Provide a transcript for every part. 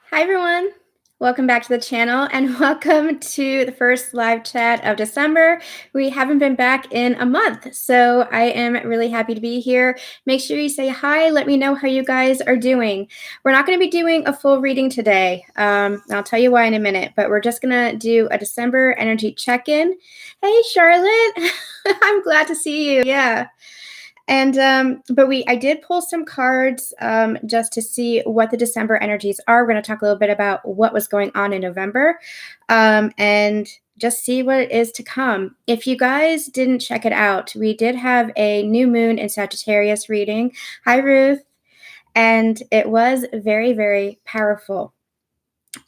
Hi, everyone. Welcome back to the channel and welcome to the first live chat of December. We haven't been back in a month, so I am really happy to be here. Make sure you say hi. Let me know how you guys are doing. We're not going to be doing a full reading today. I'll tell you why in a minute, but we're just going to do a December energy check-in. Hey, Charlotte. I'm glad to see you. Yeah. And I did pull some cards just to see what the December energies are. We're going to talk a little bit about what was going on in November and just see what is to come. If you guys didn't check it out, we did have a new moon in Sagittarius reading. Hi, Ruth. And it was very, very powerful.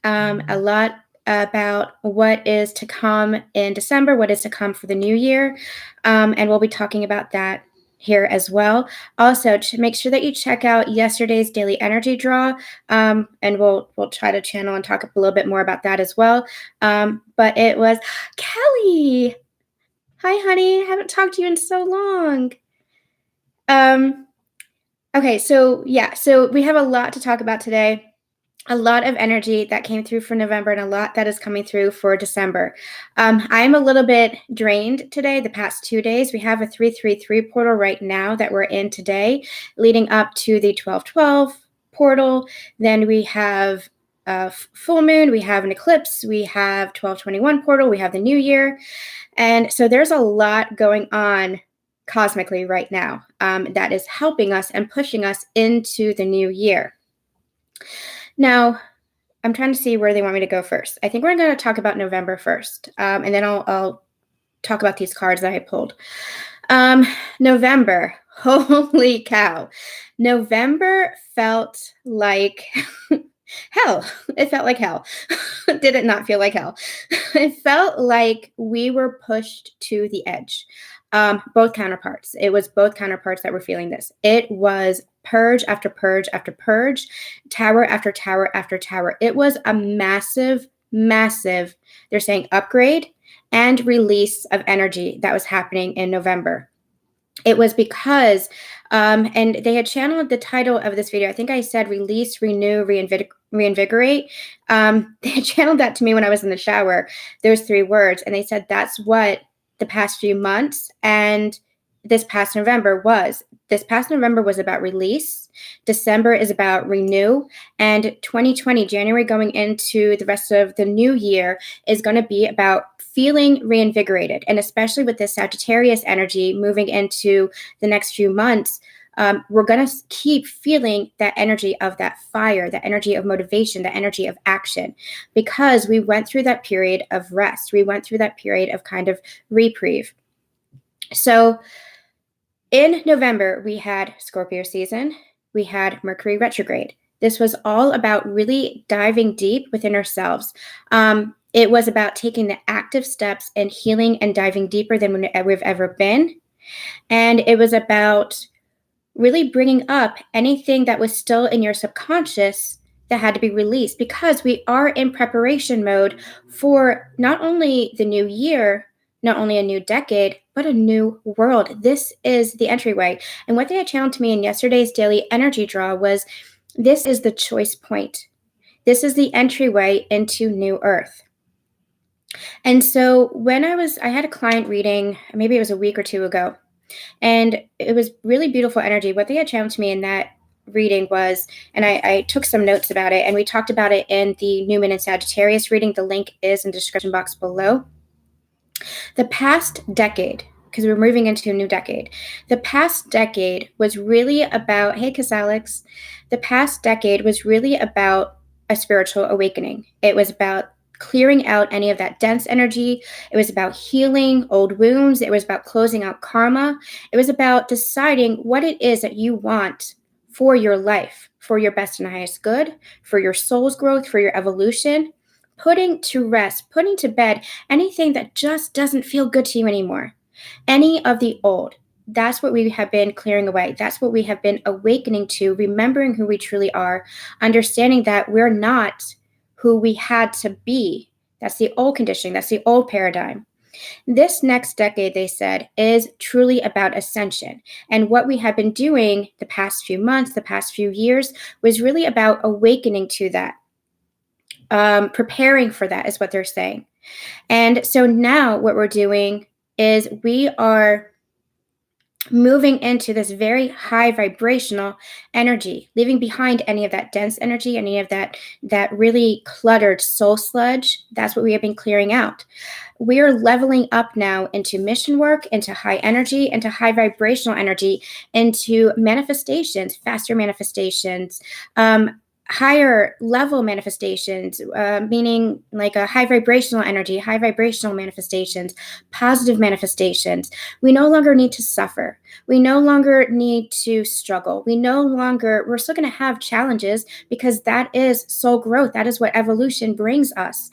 A lot about what is to come in December, what is to come for the new year. And we'll be talking about that here as well. Also, to make sure that you check out yesterday's daily energy draw, and we'll try to channel and talk a little bit more about that as well. But it was Kelly. Hi, honey. Haven't talked to you in so long. Okay, so we have a lot to talk about today. A lot of energy that came through for November and a lot that is coming through for December. I'm a little bit drained today, the past 2 days. We have a 333 portal right now that we're in today, leading up to the 1212 portal. Then we have a full moon, we have an eclipse, we have 1221 portal, we have the new year. And so there's a lot going on cosmically right now that is helping us and pushing us into the new year. Now, I'm trying to see where they want me to go first. I think we're going to talk about November first, and then I'll talk about these cards that I pulled. November, holy cow. November felt like hell. It felt like hell. Did it not feel like hell? It felt like we were pushed to the edge. Both counterparts. It was both counterparts that were feeling this. It was purge after purge after purge, tower after tower after tower. It was a massive, they're saying upgrade and release of energy that was happening in November. It was because, and they had channeled the title of this video. I think I said release, renew, reinvigorate. They had channeled that to me when I was in the shower, those 3 words. And they said that's what the past few months and this past November was. This past November was about release. December is about renew. And 2020, January going into the rest of the new year is going to be about feeling reinvigorated. And especially with this Sagittarius energy moving into the next few months, we're going to keep feeling that energy of that fire, that energy of motivation, that energy of action, because we went through that period of rest. We went through that period of kind of reprieve. So in November, we had Scorpio season, we had Mercury retrograde. This was all about really diving deep within ourselves. It was about taking the active steps and healing and diving deeper than we've ever been. And it was about really bringing up anything that was still in your subconscious that had to be released, because we are in preparation mode for not only the new year, not only a new decade, but a new world. This is the entryway. And what they had channeled to me in yesterday's daily energy draw was, this is the choice point. This is the entryway into New Earth. And so when I had a client reading, maybe it was a week or 2 ago, and it was really beautiful energy. What they had channeled to me in that reading was, and I took some notes about it, and we talked about it in the New Moon and Sagittarius reading. The link is in the description box below. The past decade, because we're moving into a new decade, the past decade was really about, hey, Kiss Alex, the past decade was really about a spiritual awakening. It was about clearing out any of that dense energy. It was about healing old wounds. It was about closing out karma. It was about deciding what it is that you want for your life, for your best and highest good, for your soul's growth, for your evolution, putting to rest, putting to bed anything that just doesn't feel good to you anymore. Any of the old. That's what we have been clearing away. That's what we have been awakening to, remembering who we truly are, understanding that we're not who we had to be. That's the old conditioning. That's the old paradigm. This next decade, they said, is truly about ascension. And what we have been doing the past few months, the past few years, was really about awakening to that. preparing for that is what they're saying. And so now what we're doing is we are moving into this very high vibrational energy, leaving behind any of that dense energy, any of that really cluttered soul sludge. That's what we have been clearing out. We are leveling up now into mission work, into high energy, into high vibrational energy, into manifestations, faster manifestations, higher level manifestations, meaning like a high vibrational energy, high vibrational manifestations, positive manifestations. We no longer need to suffer. We no longer need to struggle. We're still going to have challenges because that is soul growth. That is what evolution brings us,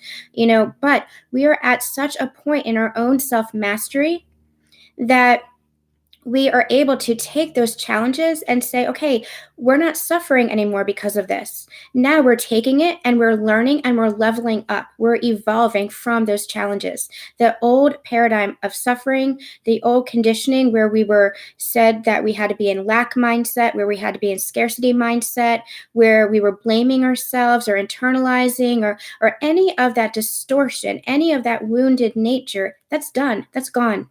but we are at such a point in our own self-mastery that we are able to take those challenges and say, okay, we're not suffering anymore because of this. Now we're taking it and we're learning and we're leveling up. We're evolving from those challenges. The old paradigm of suffering, the old conditioning where we were said that we had to be in lack mindset, where we had to be in scarcity mindset, where we were blaming ourselves or internalizing or any of that distortion, any of that wounded nature, that's done. That's gone.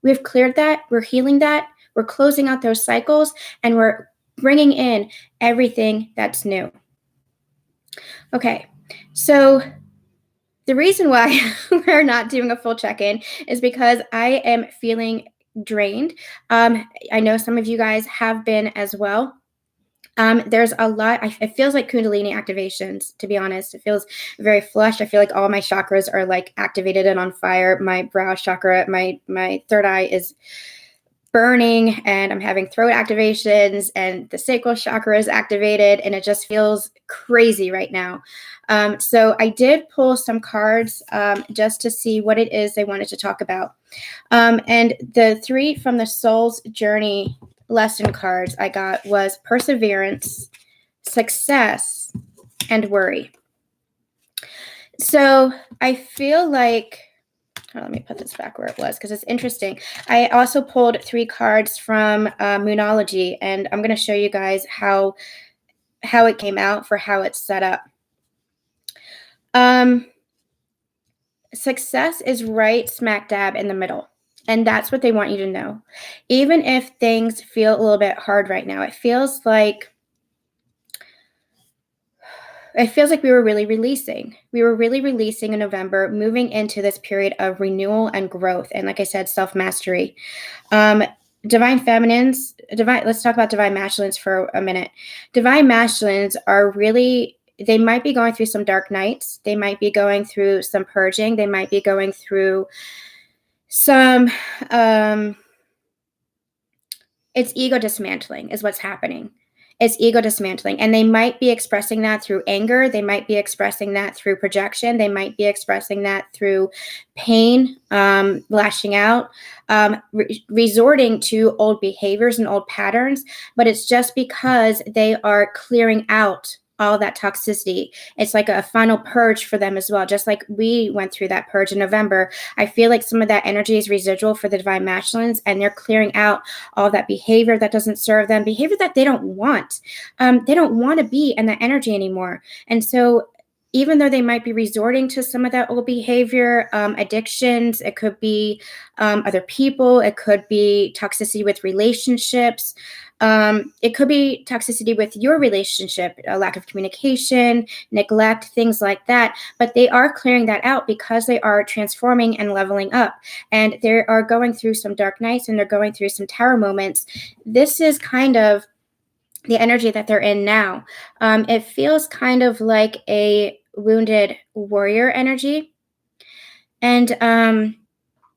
We've cleared that. We're healing that. We're closing out those cycles, and we're bringing in everything that's new. Okay, so the reason why we're not doing a full check-in is because I am feeling drained. I know some of you guys have been as well. There's a lot. It feels like Kundalini activations, to be honest. It feels very flushed. I feel like all my chakras are like activated and on fire. My brow chakra, my third eye is burning, and I'm having throat activations, and the sacral chakra is activated, and it just feels crazy right now. So I did pull some cards just to see what it is they wanted to talk about. And the 3 from the Soul's Journey lesson cards I got was perseverance, success, and worry. So I feel like, let me put this back where it was because it's interesting. I also pulled 3 cards from Moonology, and I'm going to show you guys how it came out for how it's set up. Success is right smack dab in the middle. And that's what they want you to know. Even if things feel a little bit hard right now, it feels like we were really releasing. We were really releasing in November, moving into this period of renewal and growth. And like I said, self-mastery. Divine feminines, let's talk about divine masculines for a minute. Divine masculines are really, they might be going through some dark nights. They might be going through some purging. They might be going through some, it's ego dismantling is what's happening. It's ego dismantling. And they might be expressing that through anger. They might be expressing that through projection. They might be expressing that through pain, lashing out, resorting to old behaviors and old patterns. But it's just because they are clearing out all that toxicity. It's like a final purge for them as well. Just like we went through that purge in November, I feel like some of that energy is residual for the divine masculines, and they're clearing out all that behavior that doesn't serve them, behavior that they don't want. They don't want to be in that energy anymore. And so even though they might be resorting to some of that old behavior, addictions, it could be other people, it could be toxicity with relationships, it could be toxicity with your relationship, a lack of communication, neglect, things like that. But they are clearing that out because they are transforming and leveling up. And they are going through some dark nights, and they're going through some tower moments. This is kind of the energy that they're in now. It feels kind of like a wounded warrior energy. And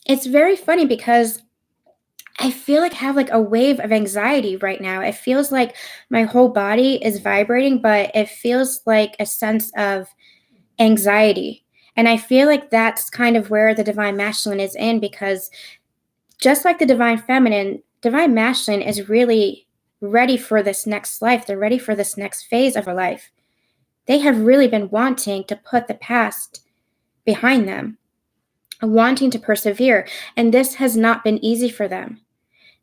it's very funny because I feel like I have like a wave of anxiety right now. It feels like my whole body is vibrating, but it feels like a sense of anxiety. And I feel like that's kind of where the divine masculine is in, because just like the divine feminine, divine masculine is really ready for this next life. They're ready for this next phase of our life. They have really been wanting to put the past behind them, wanting to persevere. And this has not been easy for them.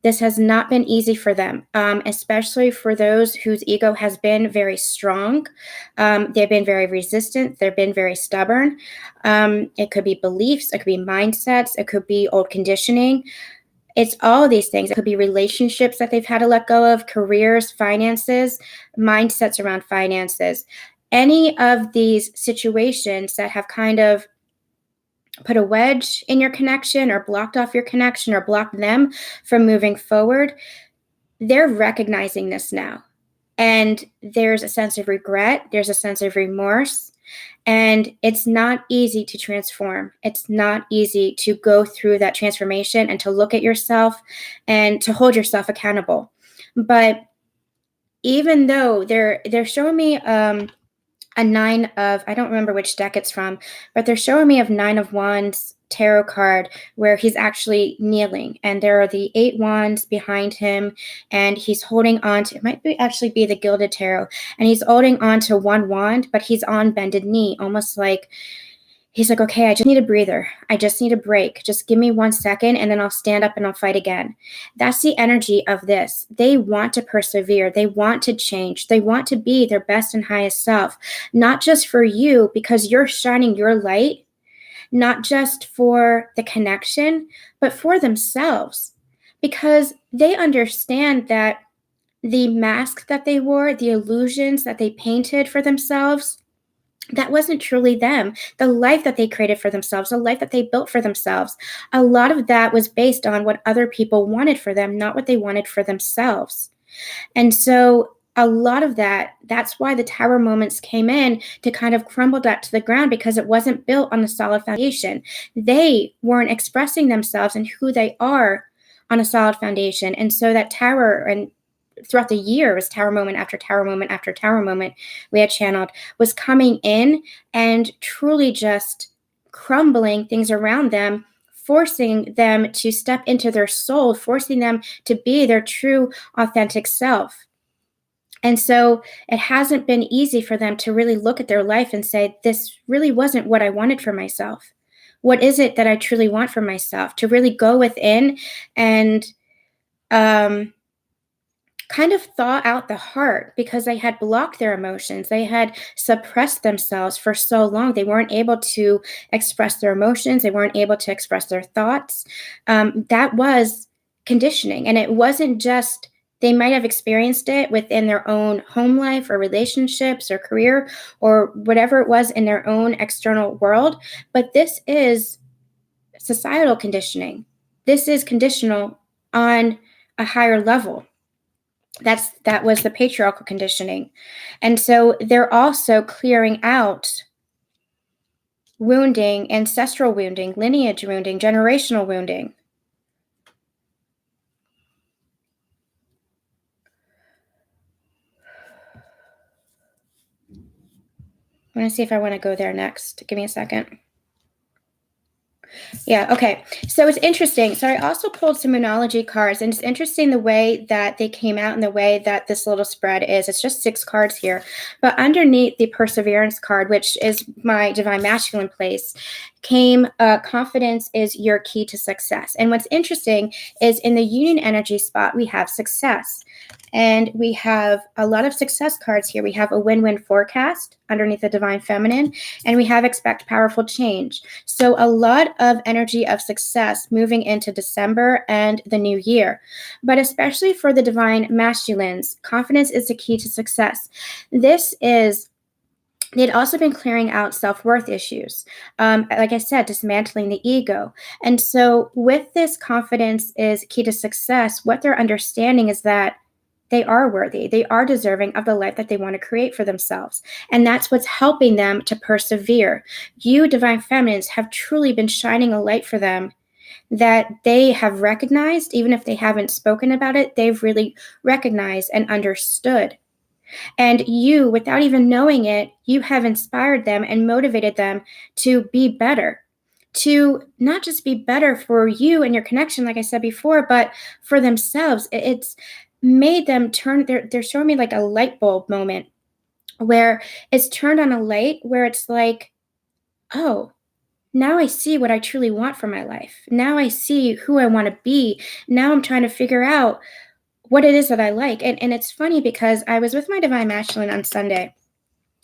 This has not been easy for them, especially for those whose ego has been very strong. They've been very resistant. They've been very stubborn. It could be beliefs. It could be mindsets. It could be old conditioning. It's all of these things. It could be relationships that they've had to let go of, careers, finances, mindsets around finances. Any of these situations that have kind of put a wedge in your connection or blocked off your connection or blocked them from moving forward, they're recognizing this now. And there's a sense of regret, there's a sense of remorse, and it's not easy to transform. It's not easy to go through that transformation and to look at yourself and to hold yourself accountable. But even though they're showing me a nine of, I don't remember which deck it's from, but they're showing me of Nine of Wands tarot card where he's actually kneeling, and there are the 8 wands behind him, and he's holding on to, it might be actually be the Gilded Tarot, and he's holding on to one wand, but he's on bended knee, almost like he's like, okay, I just need a breather. I just need a break. Just give me 1 second and then I'll stand up and I'll fight again. That's the energy of this. They want to persevere. They want to change. They want to be their best and highest self, not just for you because you're shining your light, not just for the connection, but for themselves, because they understand that the mask that they wore, the illusions that they painted for themselves, that wasn't truly them. The life that they created for themselves, the life that they built for themselves, a lot of that was based on what other people wanted for them, not what they wanted for themselves. And so a lot of that's why the tower moments came in to kind of crumble that to the ground, because it wasn't built on a solid foundation. They weren't expressing themselves and who they are on a solid foundation. And so that tower, and throughout the year, was tower moment after tower moment after tower moment we had channeled, was coming in and truly just crumbling things around them, forcing them to step into their soul, forcing them to be their true, authentic self. And so it hasn't been easy for them to really look at their life and say, this really wasn't what I wanted for myself. What is it that I truly want for myself? To really go within and kind of thaw out the heart, because they had blocked their emotions. They had suppressed themselves for so long. They weren't able to express their emotions. They weren't able to express their thoughts. That was conditioning. And it wasn't just, they might have experienced it within their own home life or relationships or career or whatever it was in their own external world, but this is societal conditioning. This is conditional on a higher level. That was the patriarchal conditioning. And so they're also clearing out wounding, ancestral wounding, lineage wounding, generational wounding. I'm going to see if I want to go there next. Give me a second. Yeah, okay. So it's interesting. So I also pulled some Moonology cards, and it's interesting the way that they came out and the way that this little spread is. It's just 6 cards here. But underneath the Perseverance card, which is my Divine Masculine place, came confidence is your key to success. And what's interesting is in the Union energy spot, we have success. And we have a lot of success cards here. We have a win-win forecast underneath the Divine Feminine, and we have expect powerful change. So a lot of energy of success moving into December and the new year. But especially for the Divine Masculines, confidence is the key to success. They'd also been clearing out self-worth issues. Like I said, dismantling the ego. And so with this confidence is key to success, what they're understanding is that they are worthy. They are deserving of the life that they want to create for themselves. And that's what's helping them to persevere. You, Divine Feminines, have truly been shining a light for them that they have recognized, even if they haven't spoken about it, they've really recognized and understood. And you, without even knowing it, you have inspired them and motivated them to be better. To not just be better for you and your connection, like I said before, but for themselves. It's made them turn, they're showing me like a light bulb moment where it's turned on a light where it's like, oh, now I see what I truly want for my life. Now I see who I want to be. Now I'm trying to figure out what it is that I like. And it's funny because I was with my divine masculine on Sunday.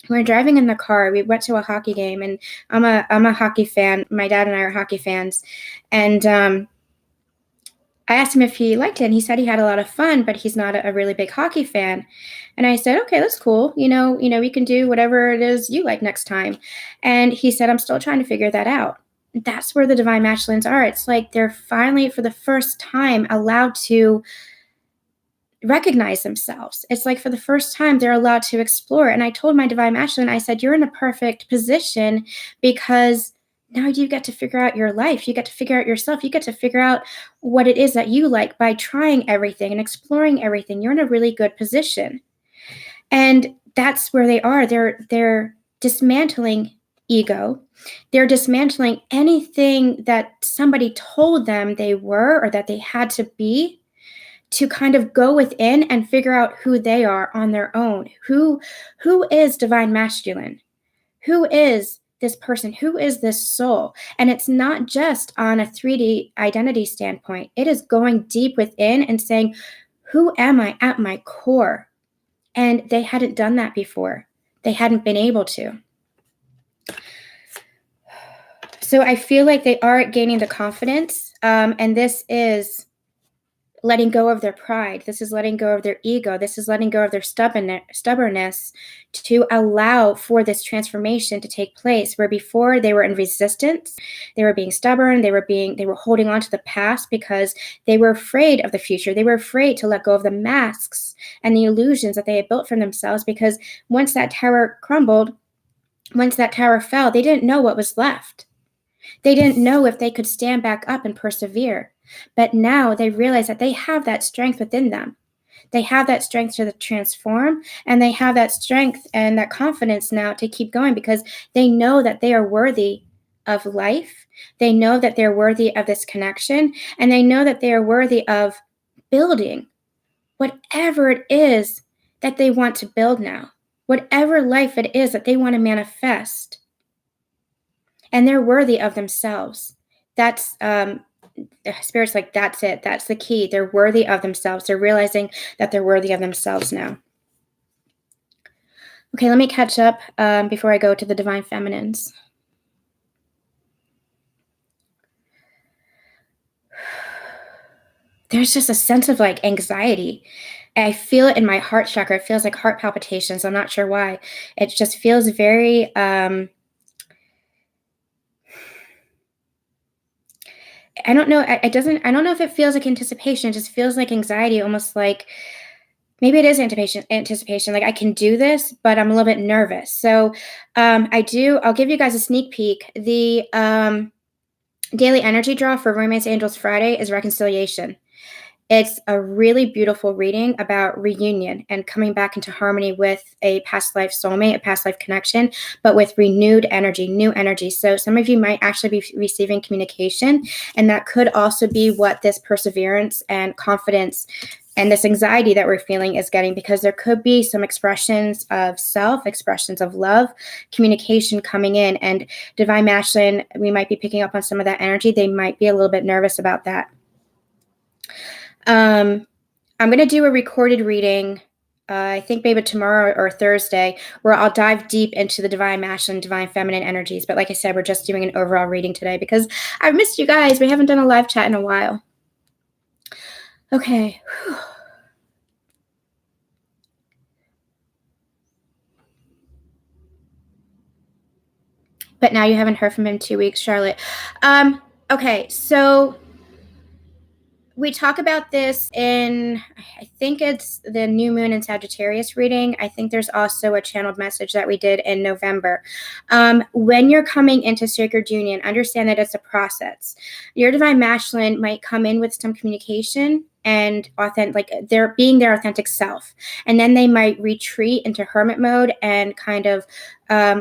We were driving in the car. We went to a hockey game, and I'm a hockey fan. My dad and I are hockey fans, and I asked him if he liked it, and he said he had a lot of fun, but he's not a really big hockey fan. And I said, okay, that's cool. We can do whatever it is you like next time. And he said, I'm still trying to figure that out. That's where the divine masculines are. It's like they're finally, for the first time, allowed to recognize themselves. It's like for the first time, they're allowed to explore. And I told my divine masculine, I said, you're in a perfect position because now you get to figure out your life. You get to figure out yourself. You get to figure out what it is that you like by trying everything and exploring everything. You're in a really good position. And that's where they are. They're dismantling ego. They're dismantling anything that somebody told them they were or that they had to be, to kind of go within and figure out who they are on their own. Who is divine masculine? Who is this person? Who is this soul? And it's not just on a 3D identity standpoint. It is going deep within and saying, who am I at my core? And they hadn't done that before. They hadn't been able to. So I feel like they are gaining the confidence. And this is letting go of their pride. This is letting go of their ego. This is letting go of their stubbornness to allow for this transformation to take place, where before they were in resistance, they were being stubborn, they were holding on to the past because they were afraid of the future. They were afraid to let go of the masks and the illusions that they had built for themselves, because once that tower crumbled, once that tower fell, they didn't know what was left. They didn't know if they could stand back up and persevere. But now they realize that they have that strength within them. They have that strength to transform, and they have that strength and that confidence now to keep going, because they know that they are worthy of life. They know that they're worthy of this connection, and they know that they are worthy of building whatever it is that they want to build now, whatever life it is that they want to manifest. And they're worthy of themselves. That's Spirit's like, that's it. That's the key. They're worthy of themselves. They're realizing that they're worthy of themselves now. Okay, let me catch up before I go to the divine feminines. There's just a sense of like anxiety. I feel it in my heart chakra. It feels like heart palpitations. I'm not sure why. It just feels very I don't know. I don't know if it feels like anticipation. It just feels like anxiety, almost like maybe it is anticipation. Like, I can do this, but I'm a little bit nervous. So I'll give you guys a sneak peek. The daily energy draw for Romance Angels Friday is reconciliation. It's a really beautiful reading about reunion and coming back into harmony with a past life soulmate, a past life connection, but with renewed energy, new energy. So some of you might actually be receiving communication, and that could also be what this perseverance and confidence and this anxiety that we're feeling is getting, because there could be some expressions of self, expressions of love, communication coming in, and divine masculine, we might be picking up on some of that energy. They might be a little bit nervous about that. I'm going to do a recorded reading, I think maybe tomorrow or Thursday, where I'll dive deep into the divine masculine, divine feminine energies. But like I said, we're just doing an overall reading today because I've missed you guys. We haven't done a live chat in a while. Okay. But now you haven't heard from him in 2 weeks, Charlotte. Okay, so we talk about this in, I think it's the new moon in Sagittarius reading. I think there's also a channeled message that we did in November. When you're coming into sacred union, understand that it's a process. Your divine masculine might come in with some communication and authentic, like they're being their authentic self. And then they might retreat into hermit mode and kind of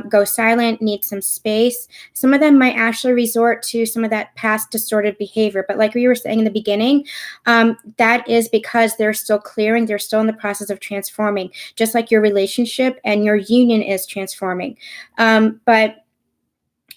go silent, need some space. Some of them might actually resort to some of that past distorted behavior. But like we were saying in the beginning, that is because they're still clearing. They're still in the process of transforming, just like your relationship and your union is transforming. But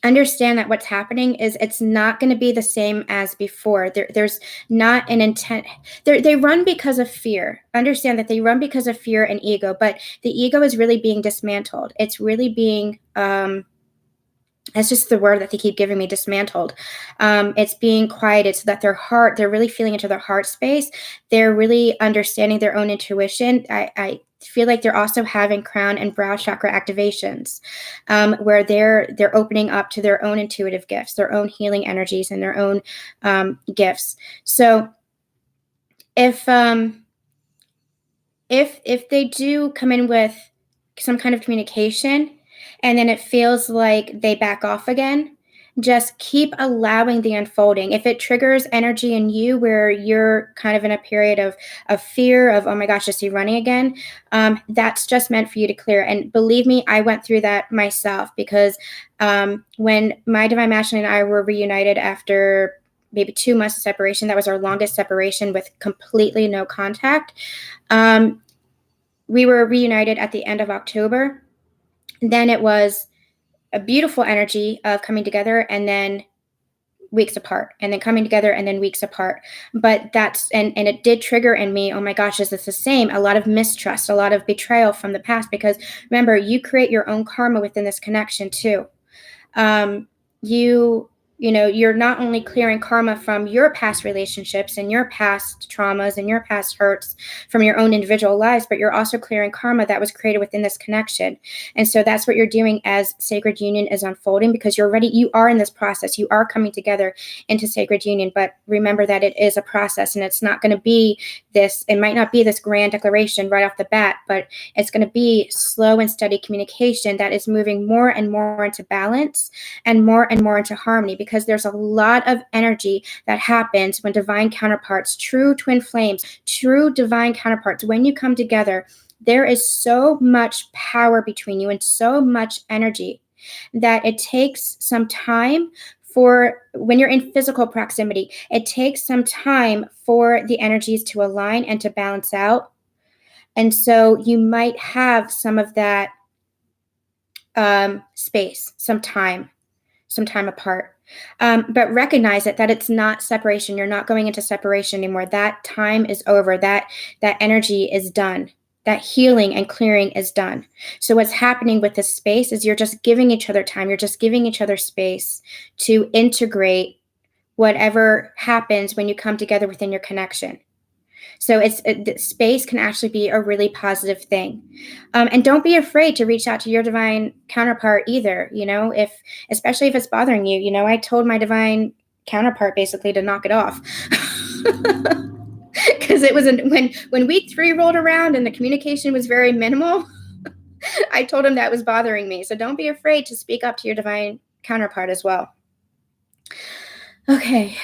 understand that what's happening is it's not going to be the same as before. There's not an intent. They run because of fear. Understand that they run because of fear and ego, but the ego is really being dismantled. It's really being, that's just the word that they keep giving me, dismantled. It's being quieted so that they're really feeling into their heart space. They're really understanding their own intuition. I feel like they're also having crown and brow chakra activations, where they're opening up to their own intuitive gifts, their own healing energies, and their own gifts. So if they do come in with some kind of communication and then it feels like they back off again, just keep allowing the unfolding. If it triggers energy in you where you're kind of in a period of fear of, oh my gosh, is he running again? That's just meant for you to clear. And believe me, I went through that myself, because when my divine masculine and I were reunited after maybe 2 months of separation, that was our longest separation with completely no contact. We were reunited at the end of October. Then it was a beautiful energy of coming together and then weeks apart, and then coming together and then weeks apart. But that's, and it did trigger in me, oh my gosh, is this the same? A lot of mistrust, a lot of betrayal from the past, because remember, you create your own karma within this connection too. You're not only clearing karma from your past relationships and your past traumas and your past hurts from your own individual lives, but you're also clearing karma that was created within this connection. And so that's what you're doing as sacred union is unfolding, because you are in this process. You are coming together into sacred union, but remember that it is a process, and it's not going to be it might not be this grand declaration right off the bat, but it's going to be slow and steady communication that is moving more and more into balance and more into harmony, because there's a lot of energy that happens when divine counterparts, true twin flames, true divine counterparts, when you come together, there is so much power between you and so much energy that it takes some time for, when you're in physical proximity, it takes some time for the energies to align and to balance out. And so you might have some of that space, some time apart. But recognize that it's not separation. You're not going into separation anymore. That time is over. That energy is done. That healing and clearing is done. So what's happening with this space is you're just giving each other time. You're just giving each other space to integrate whatever happens when you come together within your connection. So space can actually be a really positive thing. And don't be afraid to reach out to your divine counterpart either, especially if it's bothering you. I told my divine counterpart basically to knock it off. Because it was when week 3 rolled around and the communication was very minimal, I told him that was bothering me. So don't be afraid to speak up to your divine counterpart as well. Okay.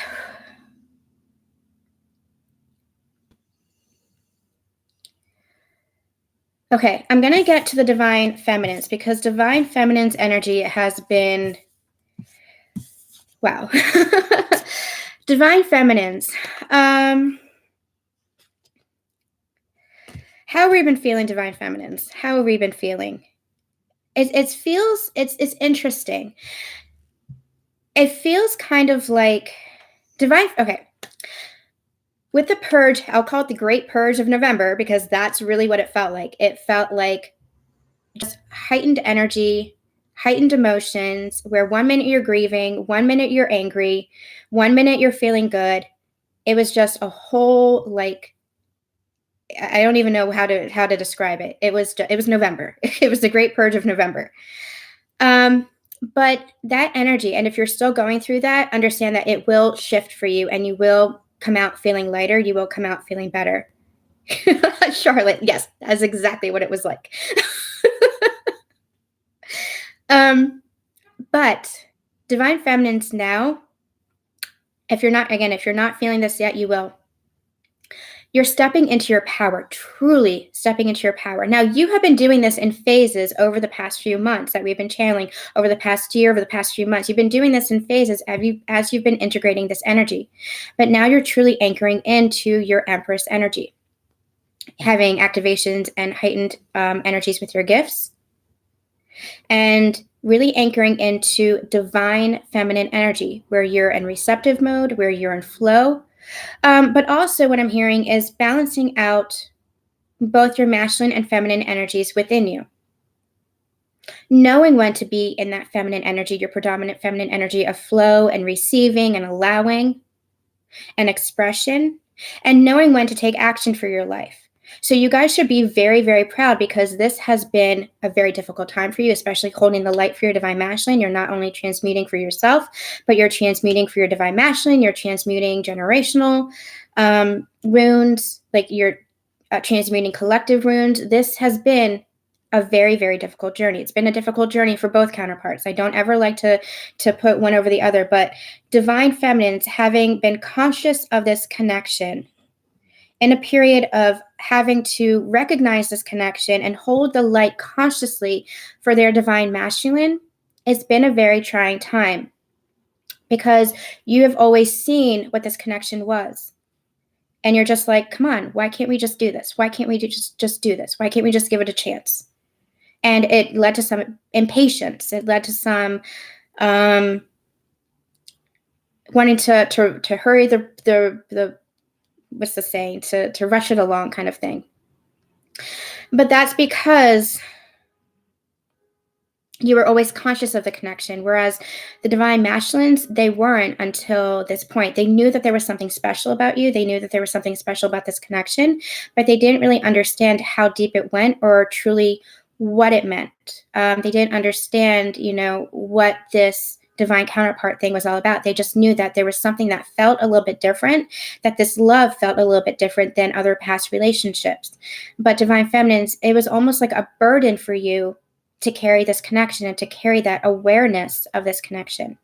Okay, I'm going to get to the divine feminines, because divine feminine's energy has been, wow. Divine feminines. How have we been feeling, divine feminines? How have we been feeling? It's interesting. It feels kind of like okay. With the purge, I'll call it the Great Purge of November, because that's really what it felt like. It felt like just heightened energy, heightened emotions, where 1 minute you're grieving, 1 minute you're angry, 1 minute you're feeling good. It was just a whole, I don't even know how to describe it. It was November. It was the Great Purge of November. But that energy, and if you're still going through that, understand that it will shift for you, and you will come out feeling lighter. You will come out feeling better. Charlotte, yes, that's exactly what it was like. But divine feminines now, if you're not feeling this yet, you will. You're stepping into your power, truly stepping into your power. Now, you have been doing this in phases over the past few months that we've been channeling, over the past year, over the past few months. You've been doing this in phases as you've been integrating this energy. But now you're truly anchoring into your Empress energy, having activations and heightened energies with your gifts. And really anchoring into divine feminine energy, where you're in receptive mode, where you're in flow. But also, what I'm hearing is balancing out both your masculine and feminine energies within you. Knowing when to be in that feminine energy, your predominant feminine energy of flow and receiving and allowing and expression, and knowing when to take action for your life. So you guys should be very, very proud, because this has been a very difficult time for you, especially holding the light for your divine masculine. You're not only transmuting for yourself, but you're transmuting for your divine masculine. You're transmuting generational wounds, like you're transmuting collective wounds. This has been a very, very difficult journey. It's been a difficult journey for both counterparts. I don't ever like to put one over the other, but divine feminines, having been conscious of this connection in a period of having to recognize this connection and hold the light consciously for their divine masculine, it's been a very trying time, because you have always seen what this connection was. And you're just like, come on, why can't we just do this? Why can't we just do this? Why can't we just give it a chance? And it led to some impatience. It led to some wanting to hurry the what's the saying, to rush it along, kind of thing. But that's because you were always conscious of the connection, whereas the divine masculines, they weren't until this point. They knew that there was something special about you. They knew that there was something special about this connection, but they didn't really understand how deep it went or truly what it meant. They didn't understand, what this divine counterpart thing was all about. They just knew that there was something that felt a little bit different, that this love felt a little bit different than other past relationships. But divine feminines, it was almost like a burden for you to carry this connection and to carry that awareness of this connection.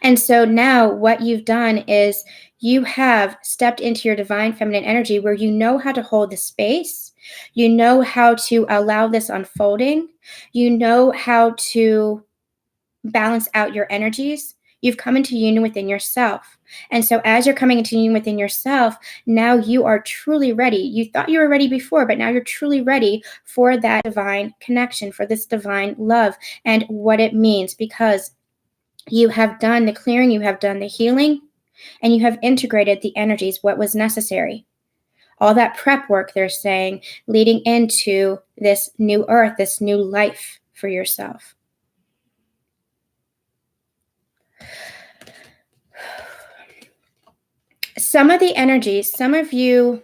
And so now what you've done is you have stepped into your divine feminine energy, where you know how to hold the space. You know how to allow this unfolding. You know how to balance out your energies. You've come into union within yourself. And so as you're coming into union within yourself, now you are truly ready. You thought you were ready before, but now you're truly ready for that divine connection, for this divine love and what it means, because you have done the clearing, you have done the healing, and you have integrated the energies, what was necessary. All that prep work, they're saying, leading into this new earth, this new life for yourself. Some of the energies, some of you,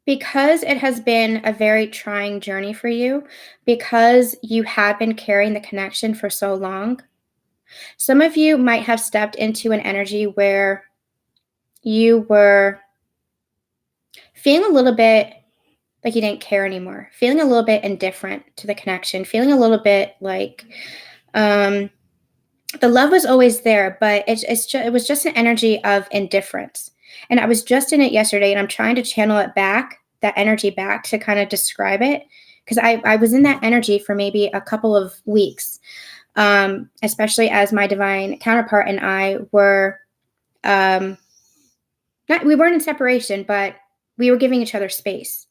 because it has been a very trying journey for you, because you have been carrying the connection for so long, some of you might have stepped into an energy where you were feeling a little bit like you didn't care anymore, feeling a little bit indifferent to the connection, feeling a little bit like the love was always there, but it was just an energy of indifference. And I was just in it yesterday, and I'm trying to channel it back, that energy back, to kind of describe it, because I was in that energy for maybe a couple of weeks, especially as my divine counterpart and I were, we weren't in separation, but we were giving each other space,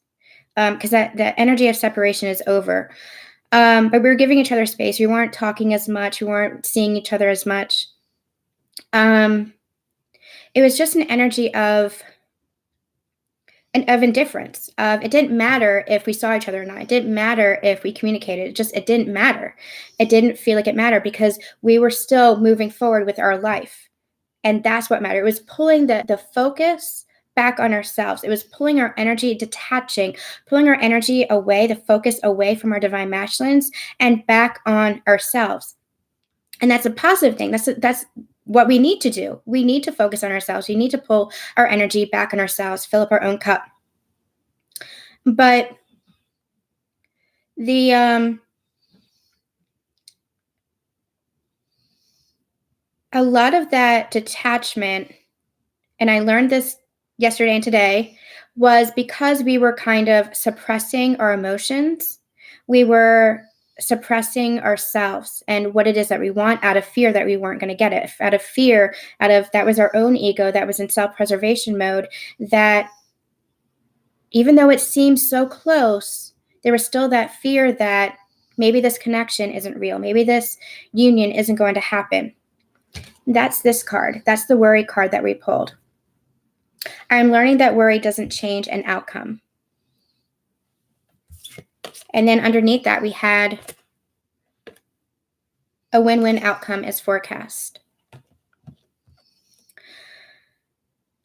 because that energy of separation is over. But we were giving each other space. We weren't talking as much. We weren't seeing each other as much. It was just an energy of indifference. It didn't matter if we saw each other or not. It didn't matter if we communicated. It didn't matter. It didn't feel like it mattered, because we were still moving forward with our life. And that's what mattered. It was pulling the focus back on ourselves. It was pulling our energy, detaching, pulling our energy away, the focus away from our divine masculines and back on ourselves. And that's a positive thing. That's what we need to do. We need to focus on ourselves. We need to pull our energy back on ourselves, fill up our own cup. But a lot of that detachment, and I learned this yesterday and today, was because we were kind of suppressing our emotions. We were suppressing ourselves and what it is that we want, out of fear that we weren't going to get it, out of fear, that was our own ego that was in self-preservation mode, that even though it seemed so close, There was still that fear that maybe this connection isn't real. Maybe this union isn't going to happen. That's this card. That's the worry card that we pulled. I'm learning that worry doesn't change an outcome. And then underneath that, we had a win-win outcome is forecast.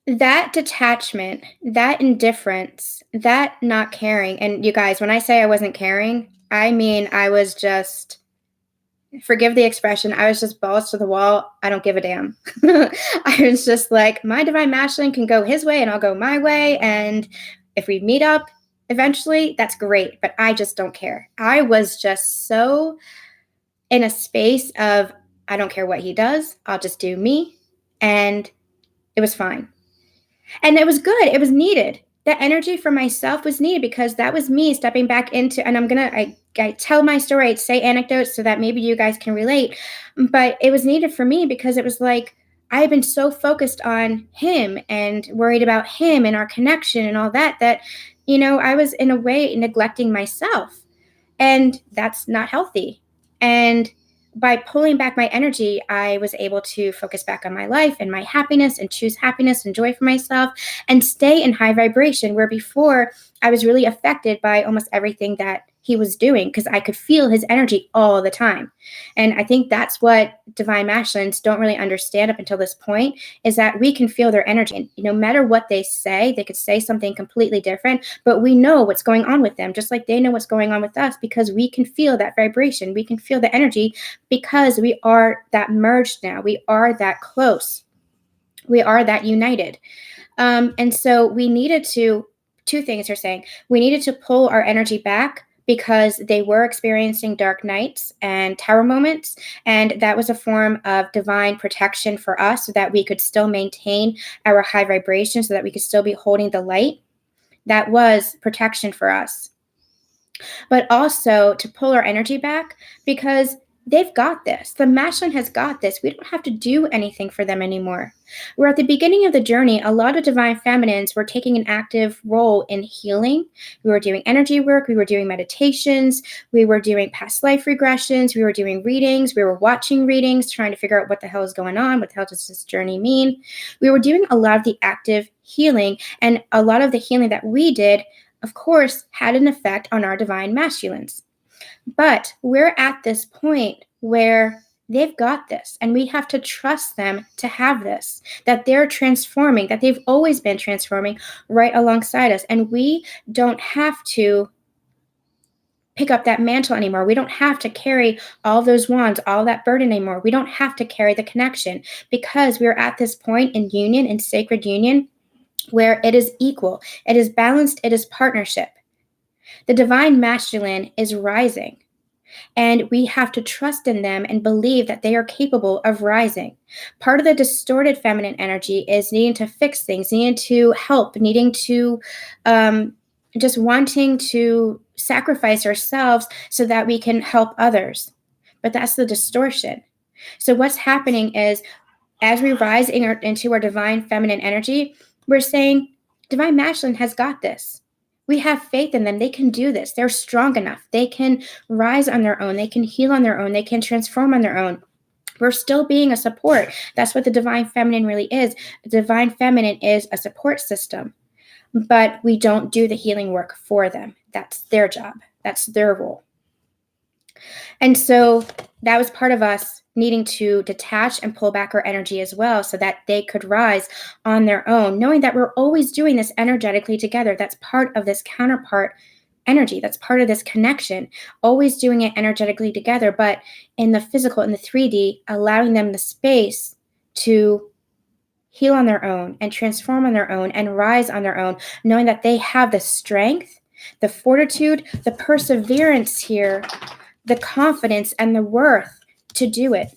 That detachment, that indifference, that not caring, and you guys, when I say I wasn't caring, I mean I was just, forgive the expression, I was just balls to the wall. I don't give a damn. I was just like, my divine masculine can go his way and I'll go my way. And if we meet up eventually, that's great. But I just don't care. I was just so in a space of, I don't care what he does. I'll just do me. And it was fine. And it was good. It was needed. That energy for myself was needed because that was me stepping back into, and I tell my story, I say anecdotes so that maybe you guys can relate, but it was needed for me because it was like, I had been so focused on him and worried about him and our connection and all that, I was in a way neglecting myself, and that's not healthy. And by pulling back my energy, I was able to focus back on my life and my happiness and choose happiness and joy for myself and stay in high vibration, where before I was really affected by almost everything that he was doing because I could feel his energy all the time. And I think that's what divine masculines don't really understand up until this point, is that we can feel their energy. And no matter what they could say something completely different, but we know what's going on with them, just like they know what's going on with us, because we can feel that vibration. We can feel the energy because we are that merged now. We are that close. We are that united. And so we needed to, two things are saying, we needed to pull our energy back because they were experiencing dark nights and tower moments. And that was a form of divine protection for us so that we could still maintain our high vibration, so that we could still be holding the light. That was protection for us. But also to pull our energy back because they've got this. The masculine has got this. We don't have to do anything for them anymore. We're at the beginning of the journey. A lot of divine feminines were taking an active role in healing. We were doing energy work. We were doing meditations. We were doing past life regressions. We were doing readings. We were watching readings, trying to figure out what the hell is going on. What the hell does this journey mean? We were doing a lot of the active healing, and a lot of the healing that we did, of course, had an effect on our divine masculines. But we're at this point where they've got this, and we have to trust them to have this, that they're transforming, that they've always been transforming right alongside us. And we don't have to pick up that mantle anymore. We don't have to carry all those wands, all that burden anymore. We don't have to carry the connection, because we're at this point in union, in sacred union, where it is equal, it is balanced, it is partnership. The divine masculine is rising, and we have to trust in them and believe that they are capable of rising. Part of the distorted feminine energy is needing to fix things, needing to help, needing to just wanting to sacrifice ourselves so that we can help others. But that's the distortion. So what's happening is, as we rise into our divine feminine energy, we're saying, divine masculine has got this. We have faith in them. They can do this. They're strong enough. They can rise on their own. They can heal on their own. They can transform on their own. We're still being a support. That's what the divine feminine really is. The divine feminine is a support system, but we don't do the healing work for them. That's their job. That's their role. And so that was part of us needing to detach and pull back our energy as well, so that they could rise on their own, knowing that we're always doing this energetically together. That's part of this counterpart energy. That's part of this connection, always doing it energetically together, but in the physical, in the 3D, allowing them the space to heal on their own and transform on their own and rise on their own, knowing that they have the strength, the fortitude, the perseverance here, the confidence and the worth to do it.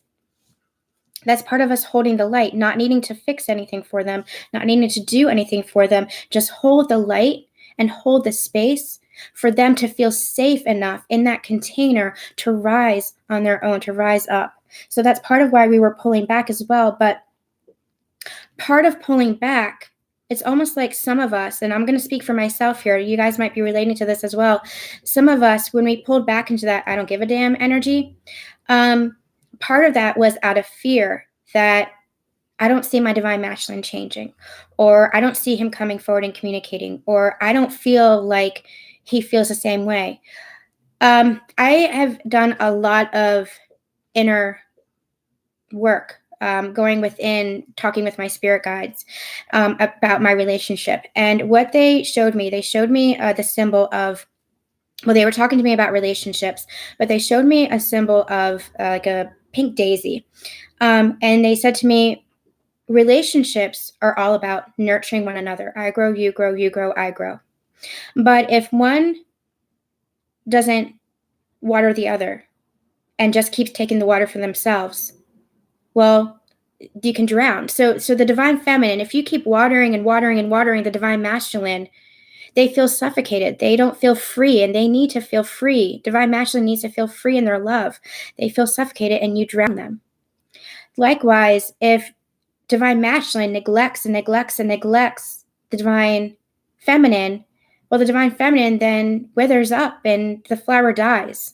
That's part of us holding the light, not needing to fix anything for them, not needing to do anything for them, just hold the light and hold the space for them to feel safe enough in that container to rise on their own, to rise up. So that's part of why we were pulling back as well. But part of pulling back it's almost like some of us, and I'm going to speak for myself here, you guys might be relating to this as well. Some of us, when we pulled back into that I don't give a damn energy, um, part of that was out of fear that I don't see my divine masculine changing, or I don't see him coming forward and communicating, or I don't feel like he feels the same way. I have done a lot of inner work, going within, talking with my spirit guides about my relationship. And what they showed me the symbol of, well, they were talking to me about relationships, but they showed me a symbol of like a pink daisy. And they said to me, relationships are all about nurturing one another. I grow, you grow, you grow, I grow. But if one doesn't water the other and just keeps taking the water for themselves, well, you can drown. So the divine feminine, if you keep watering and watering and watering the divine masculine, they feel suffocated. They don't feel free, and they need to feel free. Divine masculine needs to feel free in their love. They feel suffocated, and you drown them. Likewise, if divine masculine neglects and neglects and neglects the divine feminine, well, the divine feminine then withers up and the flower dies.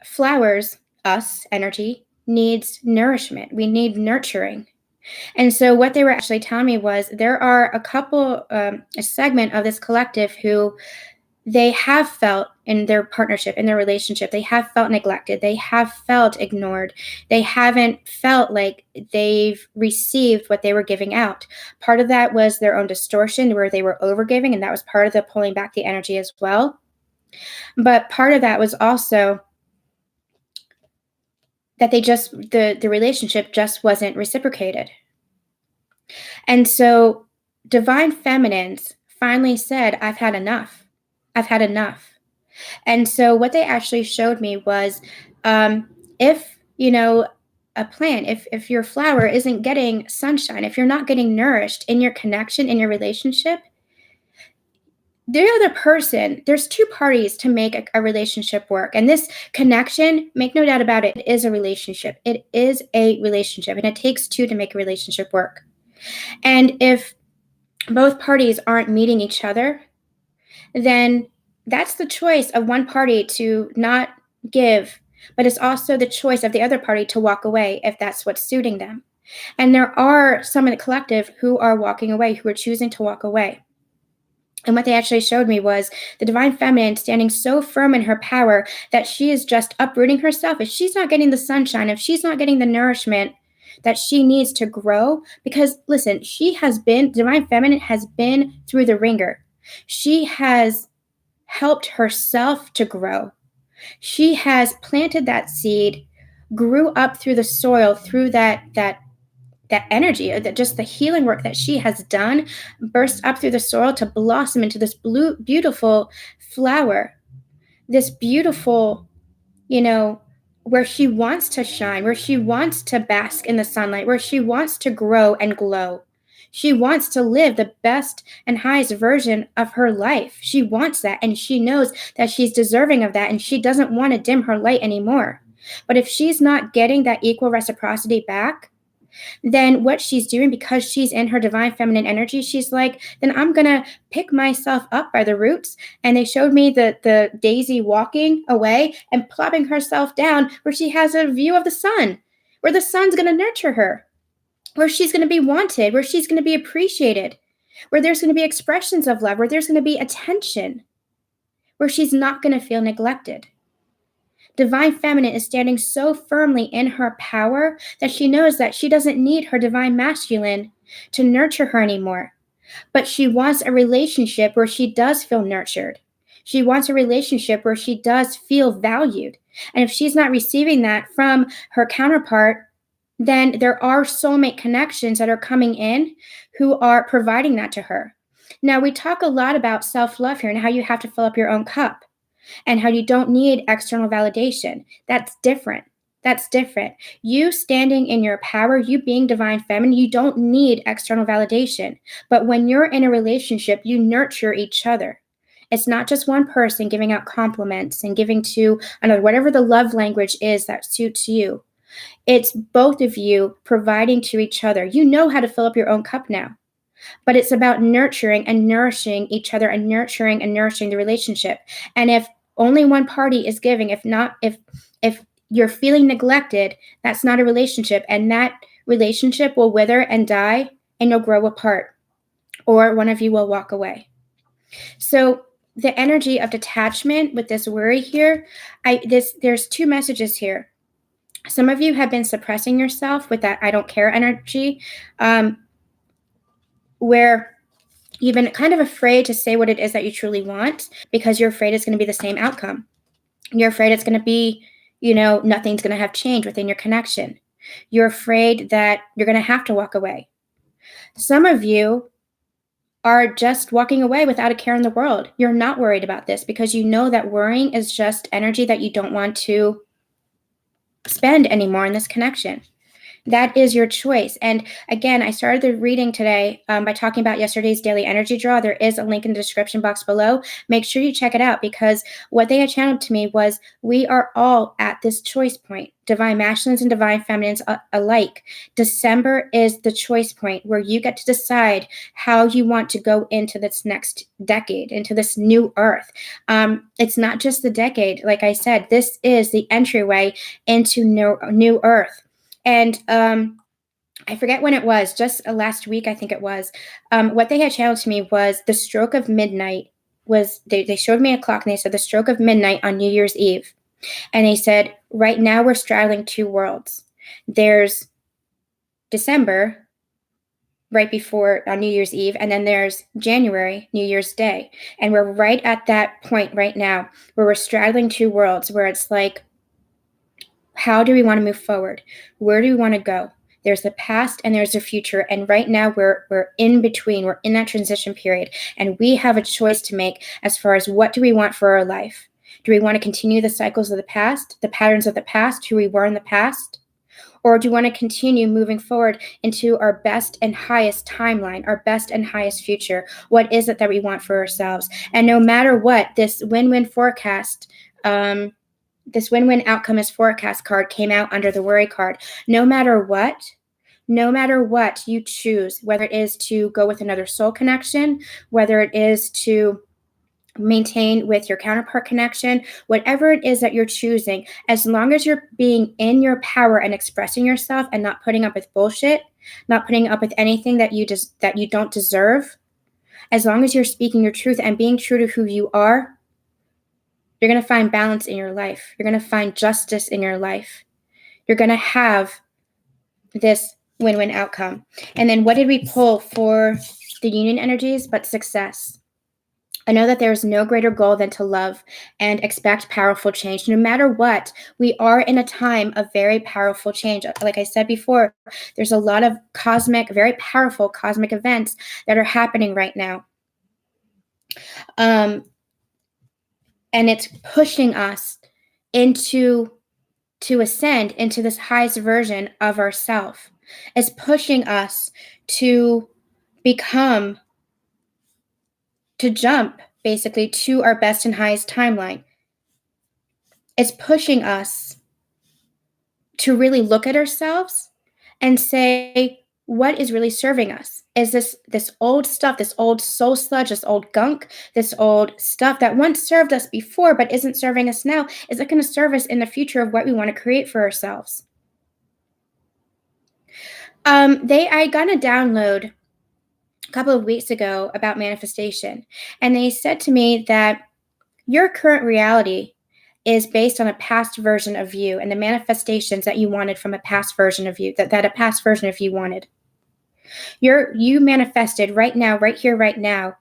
Flowers, us, energy, needs nourishment. We need nurturing. And so what they were actually telling me was there are a segment of this collective who they have felt in their partnership, in their relationship, they have felt neglected. They have felt ignored. They haven't felt like they've received what they were giving out. Part of that was their own distortion where they were overgiving, and that was part of the pulling back the energy as well. But part of that was also that the relationship just wasn't reciprocated. And so divine feminines finally said, I've had enough. I've had enough. And so what they actually showed me was, if, a plant, if your flower isn't getting sunshine, if you're not getting nourished in your connection, in your relationship, the other person, there's two parties to make a relationship work. And this connection, make no doubt about it, is a relationship. It is a relationship, and it takes two to make a relationship work. And if both parties aren't meeting each other, then that's the choice of one party to not give, but it's also the choice of the other party to walk away if that's what's suiting them. And there are some in the collective who are walking away, who are choosing to walk away. And what they actually showed me was the divine feminine standing so firm in her power that she is just uprooting herself. If she's not getting the sunshine, if she's not getting the nourishment that she needs to grow, because listen, divine feminine has been through the ringer. She has helped herself to grow. She has planted that seed, grew up through the soil, through that energy, just the healing work that she has done, burst up through the soil to blossom into this beautiful flower, this beautiful, where she wants to shine, where she wants to bask in the sunlight, where she wants to grow and glow. She wants to live the best and highest version of her life. She wants that, and she knows that she's deserving of that, and she doesn't want to dim her light anymore. But if she's not getting that equal reciprocity back, then what she's doing, because she's in her divine feminine energy, she's like, then I'm going to pick myself up by the roots. And they showed me the daisy walking away and plopping herself down where she has a view of the sun, where the sun's going to nurture her, where she's going to be wanted, where she's going to be appreciated, where there's going to be expressions of love, where there's going to be attention, where she's not going to feel neglected. Divine feminine is standing so firmly in her power that she knows that she doesn't need her divine masculine to nurture her anymore. But she wants a relationship where she does feel nurtured. She wants a relationship where she does feel valued. And if she's not receiving that from her counterpart, then there are soulmate connections that are coming in who are providing that to her. Now, we talk a lot about self-love here and how you have to fill up your own cup, and how you don't need external validation. That's different. That's different. You standing in your power, you being divine feminine, you don't need external validation. But when you're in a relationship, you nurture each other. It's not just one person giving out compliments and giving to another, whatever the love language is that suits you. It's both of you providing to each other. You know how to fill up your own cup now. but it's about nurturing and nourishing each other and nurturing the relationship. And if only one party is giving, if you're feeling neglected, that's not a relationship, and that relationship will wither and die, and you'll grow apart, or one of you will walk away. So the energy of detachment with this worry here, there's two messages here. Some of you have been suppressing yourself with that I don't care energy, where you've been kind of afraid to say what it is that you truly want because you're afraid it's going to be the same outcome. You're afraid it's going to be, nothing's going to have changed within your connection. You're afraid that you're going to have to walk away. Some of you are just walking away without a care in the world. You're not worried about this because you know that worrying is just energy that you don't want to spend anymore in this connection. That is your choice. And again, I started the reading today by talking about yesterday's daily energy draw. There is a link in the description box below. Make sure you check it out, because what they had channeled to me was we are all at this choice point, divine masculines and divine feminines alike. December is the choice point where you get to decide how you want to go into this next decade, into this new earth. It's not just the decade. Like I said, this is the entryway into new earth. And I forget when it was, just last week, I think it was. What they had channeled to me was the stroke of midnight was, they showed me a clock and they said the stroke of midnight on New Year's Eve. And they said, right now we're straddling two worlds. There's December, right before on New Year's Eve, and then there's January, New Year's Day. And we're right at that point right now where we're straddling two worlds, where it's like, how do we want to move forward? Where do we want to go? There's the past and there's the future. And right now we're in between. We're in that transition period. And we have a choice to make as far as what do we want for our life? Do we want to continue the cycles of the past, the patterns of the past, who we were in the past? Or do we want to continue moving forward into our best and highest timeline, our best and highest future? What is it that we want for ourselves? And no matter what, this win-win forecast, this win-win outcome is forecast card came out under the worry card. No matter what you choose, whether it is to go with another soul connection, whether it is to maintain with your counterpart connection, whatever it is that you're choosing, as long as you're being in your power and expressing yourself and not putting up with bullshit, not putting up with anything that you don't deserve, as long as you're speaking your truth and being true to who you are, you're going to find balance in your life. You're going to find justice in your life. You're going to have this win-win outcome. And then what did we pull for the union energies but success? I know that there is no greater goal than to love and expect powerful change. No matter what, we are in a time of very powerful change. Like I said before, there's a lot of very powerful cosmic events that are happening right now. And it's pushing us to ascend into this highest version of ourself. It's pushing us to jump basically to our best and highest timeline. It's pushing us to really look at ourselves and say, what is really serving us? Is this old stuff, this old soul sludge, this old gunk, this old stuff that once served us before but isn't serving us now, is it going to serve us in the future of what we want to create for ourselves? I got a download a couple of weeks ago about manifestation, and they said to me that your current reality is based on a past version of you and the manifestations that you wanted from a past version of you, that a past version of you wanted. You manifested right now, right here, right now,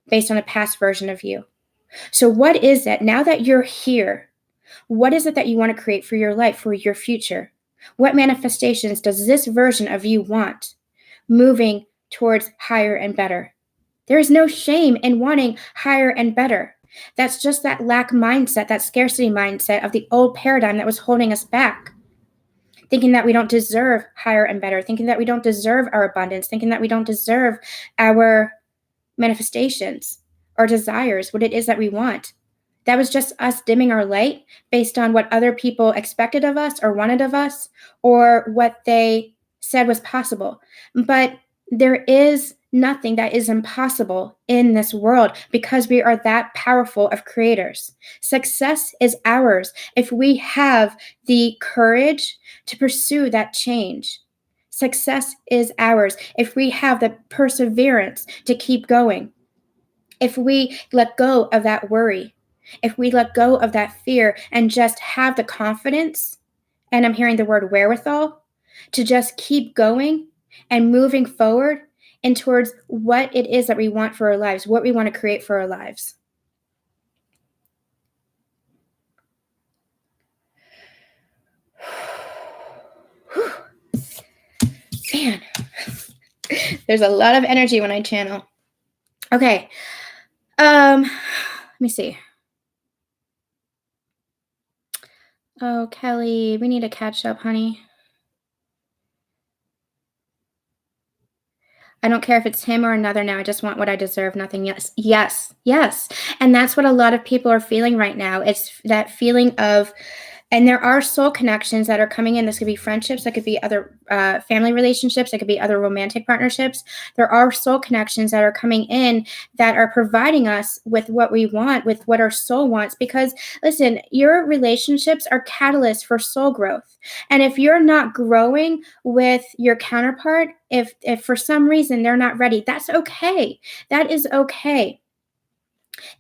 based on a past version of you. So what is it, now that you're here, what is it that you want to create for your life, for your future? What manifestations does this version of you want, moving towards higher and better? There is no shame in wanting higher and better. That's just that lack mindset, that scarcity mindset of the old paradigm that was holding us back. Thinking that we don't deserve higher and better, thinking that we don't deserve our abundance, thinking that we don't deserve our manifestations, our desires, what it is that we want. That was just us dimming our light based on what other people expected of us or wanted of us, or what they said was possible. But there is nothing that is impossible in this world because we are that powerful of creators. Success is ours if we have the courage to pursue that change. Success is ours if we have the perseverance to keep going. If we let go of that worry, if we let go of that fear and just have the confidence, and I'm hearing the word wherewithal, to just keep going and moving forward and towards what it is that we want for our lives, what we want to create for our lives. Man, there's a lot of energy when I channel. Okay. Let me see. Oh, Kelly, we need to catch up, honey. I don't care if it's him or another now. I just want what I deserve, nothing else. Yes, yes. And that's what a lot of people are feeling right now. It's that feeling of, and there are soul connections that are coming in. This could be friendships, that could be other family relationships, that could be other romantic partnerships. There are soul connections that are coming in that are providing us with what we want, with what our soul wants. Because listen, your relationships are catalysts for soul growth. And if you're not growing with your counterpart, if for some reason they're not ready, that's okay. That is okay.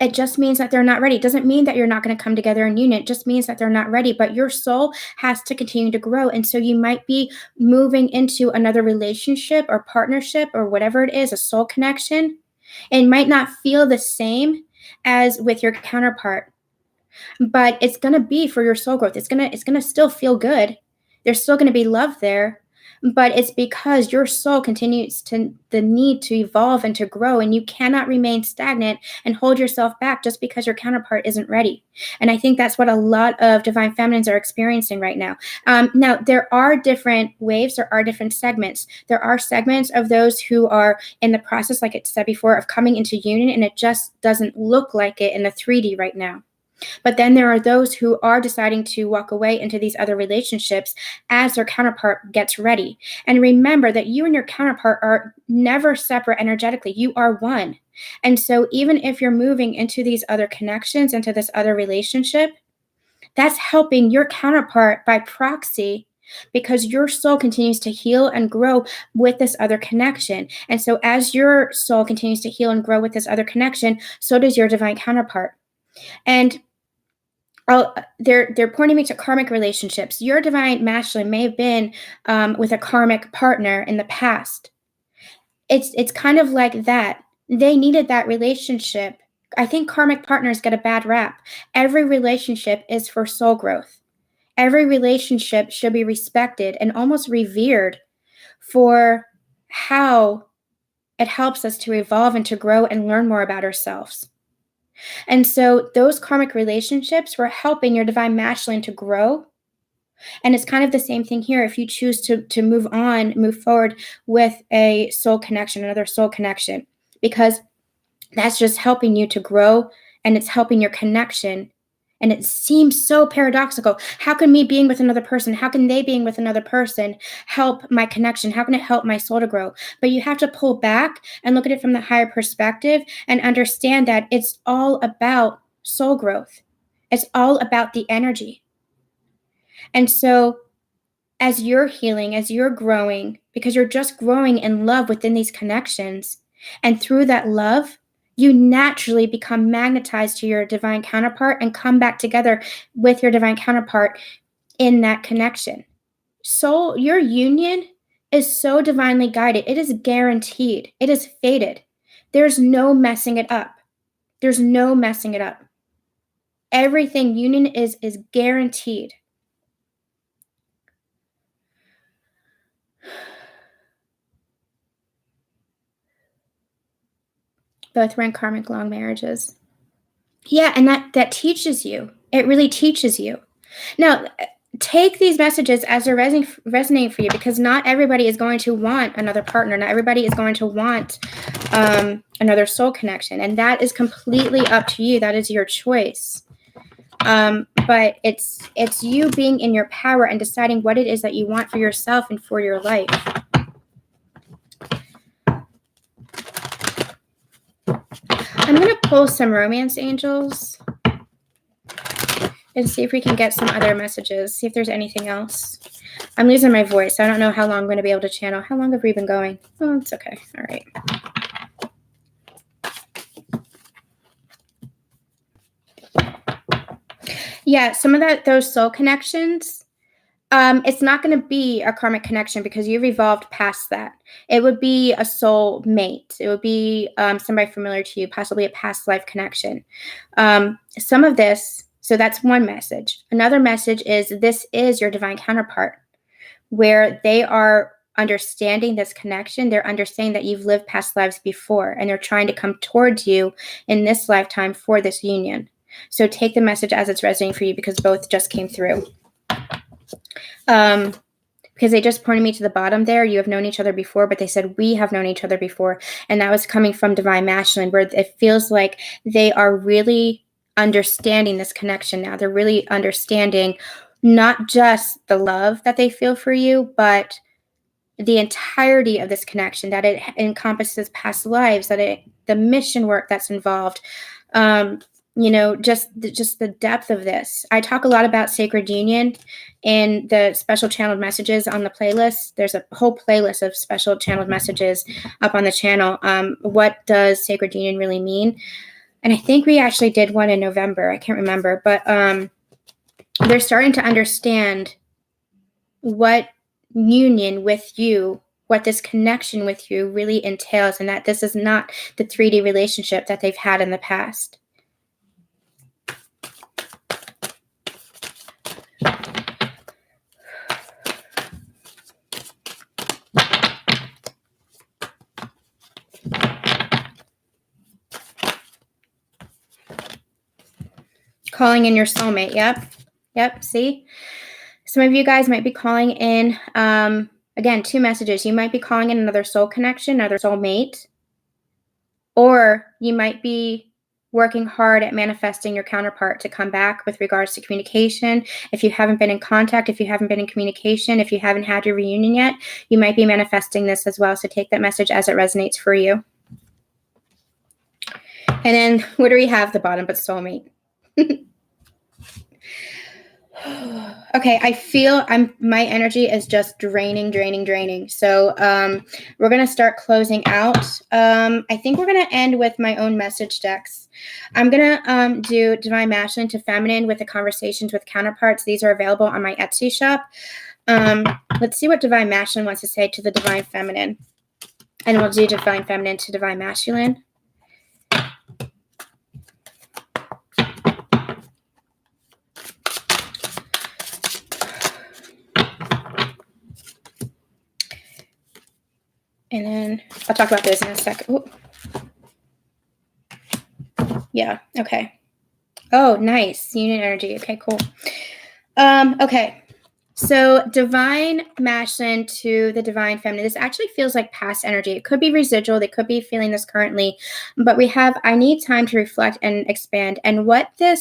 It just means that they're not ready. It doesn't mean that you're not going to come together in union. It just means that they're not ready. But your soul has to continue to grow. And so you might be moving into another relationship or partnership or whatever it is, a soul connection. It might not feel the same as with your counterpart, but it's going to be for your soul growth. It's going to still feel good. There's still going to be love there. But it's because your soul continues to the need to evolve and to grow, and you cannot remain stagnant and hold yourself back just because your counterpart isn't ready. And I think that's what a lot of divine feminines are experiencing right now. Now, there are different waves, there are different segments. There are segments of those who are in the process, like it said before, of coming into union, and it just doesn't look like it in the 3D right now. But then there are those who are deciding to walk away into these other relationships as their counterpart gets ready. And remember that you and your counterpart are never separate energetically. You are one. And so even if you're moving into these other connections, into this other relationship, that's helping your counterpart by proxy, because your soul continues to heal and grow with this other connection. And so as your soul continues to heal and grow with this other connection, so does your divine counterpart. And they're pointing me to karmic relationships. Your divine masculine may have been with a karmic partner in the past. It's kind of like that. They needed that relationship. I think karmic partners get a bad rap. Every relationship is for soul growth. Every relationship should be respected and almost revered for how it helps us to evolve and to grow and learn more about ourselves. And so those karmic relationships were helping your divine masculine to grow. And it's kind of the same thing here. If you choose to move on, move forward with a soul connection, another soul connection, because that's just helping you to grow, and it's helping your connection. And it seems so paradoxical. How can me being with another person, how can they being with another person help my connection? How can it help my soul to grow? But you have to pull back and look at it from the higher perspective and understand that it's all about soul growth. It's all about the energy. And so as you're healing, as you're growing, because you're just growing in love within these connections, and through that love, you naturally become magnetized to your divine counterpart and come back together with your divine counterpart in that connection. So your union is so divinely guided. It is guaranteed. It is fated. There's no messing it up. There's no messing it up. Everything union is guaranteed. Both were in karmic long marriages. Yeah, and that teaches you. It really teaches you. Now, take these messages as they're resonating for you, because not everybody is going to want another partner. Not everybody is going to want another soul connection. And that is completely up to you. That is your choice. But it's you being in your power and deciding what it is that you want for yourself and for your life. pull some romance angels and see if we can get some other messages. See if there's anything else. I'm losing my voice. I don't know how long I'm going to be able to channel. How long have we been going? Oh, it's okay. All right. Yeah, some of those soul connections, it's not going to be a karmic connection because you've evolved past that. It would be a soul mate. It would be somebody familiar to you, possibly a past life connection. Some of this, so that's one message. Another message is this is your divine counterpart, where they are understanding this connection. They're understanding that you've lived past lives before, and they're trying to come towards you in this lifetime for this union. So take the message as it's resonating for you, because both just came through. Because they just pointed me to the bottom there. You have known each other before, but they said we have known each other before. And that was coming from Divine Masculine, where it feels like they are really understanding this connection now. They're really understanding not just the love that they feel for you, but the entirety of this connection, that it encompasses past lives, that the mission work that's involved. Just the depth of this. I talk a lot about sacred union in the special channeled messages on the playlist. There's a whole playlist of special channeled messages up on the channel. What does sacred union really mean? And I think we actually did one in November. I can't remember, but they're starting to understand what union with you, what this connection with you really entails, and that this is not the 3D relationship that they've had in the past. Calling in your soulmate. Yep. See, some of you guys might be calling in, again, 2 messages. You might be calling in another soul connection, another soulmate, or you might be working hard at manifesting your counterpart to come back with regards to communication. If you haven't been in contact, if you haven't been in communication, if you haven't had your reunion yet, you might be manifesting this as well. So take that message as it resonates for you. And then what do we have at the bottom but soulmate? Okay, I feel my energy is just draining. So we're going to start closing out. I think we're going to end with my own message decks. I'm going to do Divine Masculine to Feminine with the Conversations with Counterparts. These are available on my Etsy shop. Let's see what Divine Masculine wants to say to the Divine Feminine. And we'll do Divine Feminine to Divine Masculine. And then I'll talk about those in a second. Ooh. Yeah, okay. Oh, nice. Union energy. Okay, cool. Okay. So Divine Masculine to the Divine Feminine. This actually feels like past energy. It could be residual. They could be feeling this currently. But we have, I need time to reflect and expand. And what they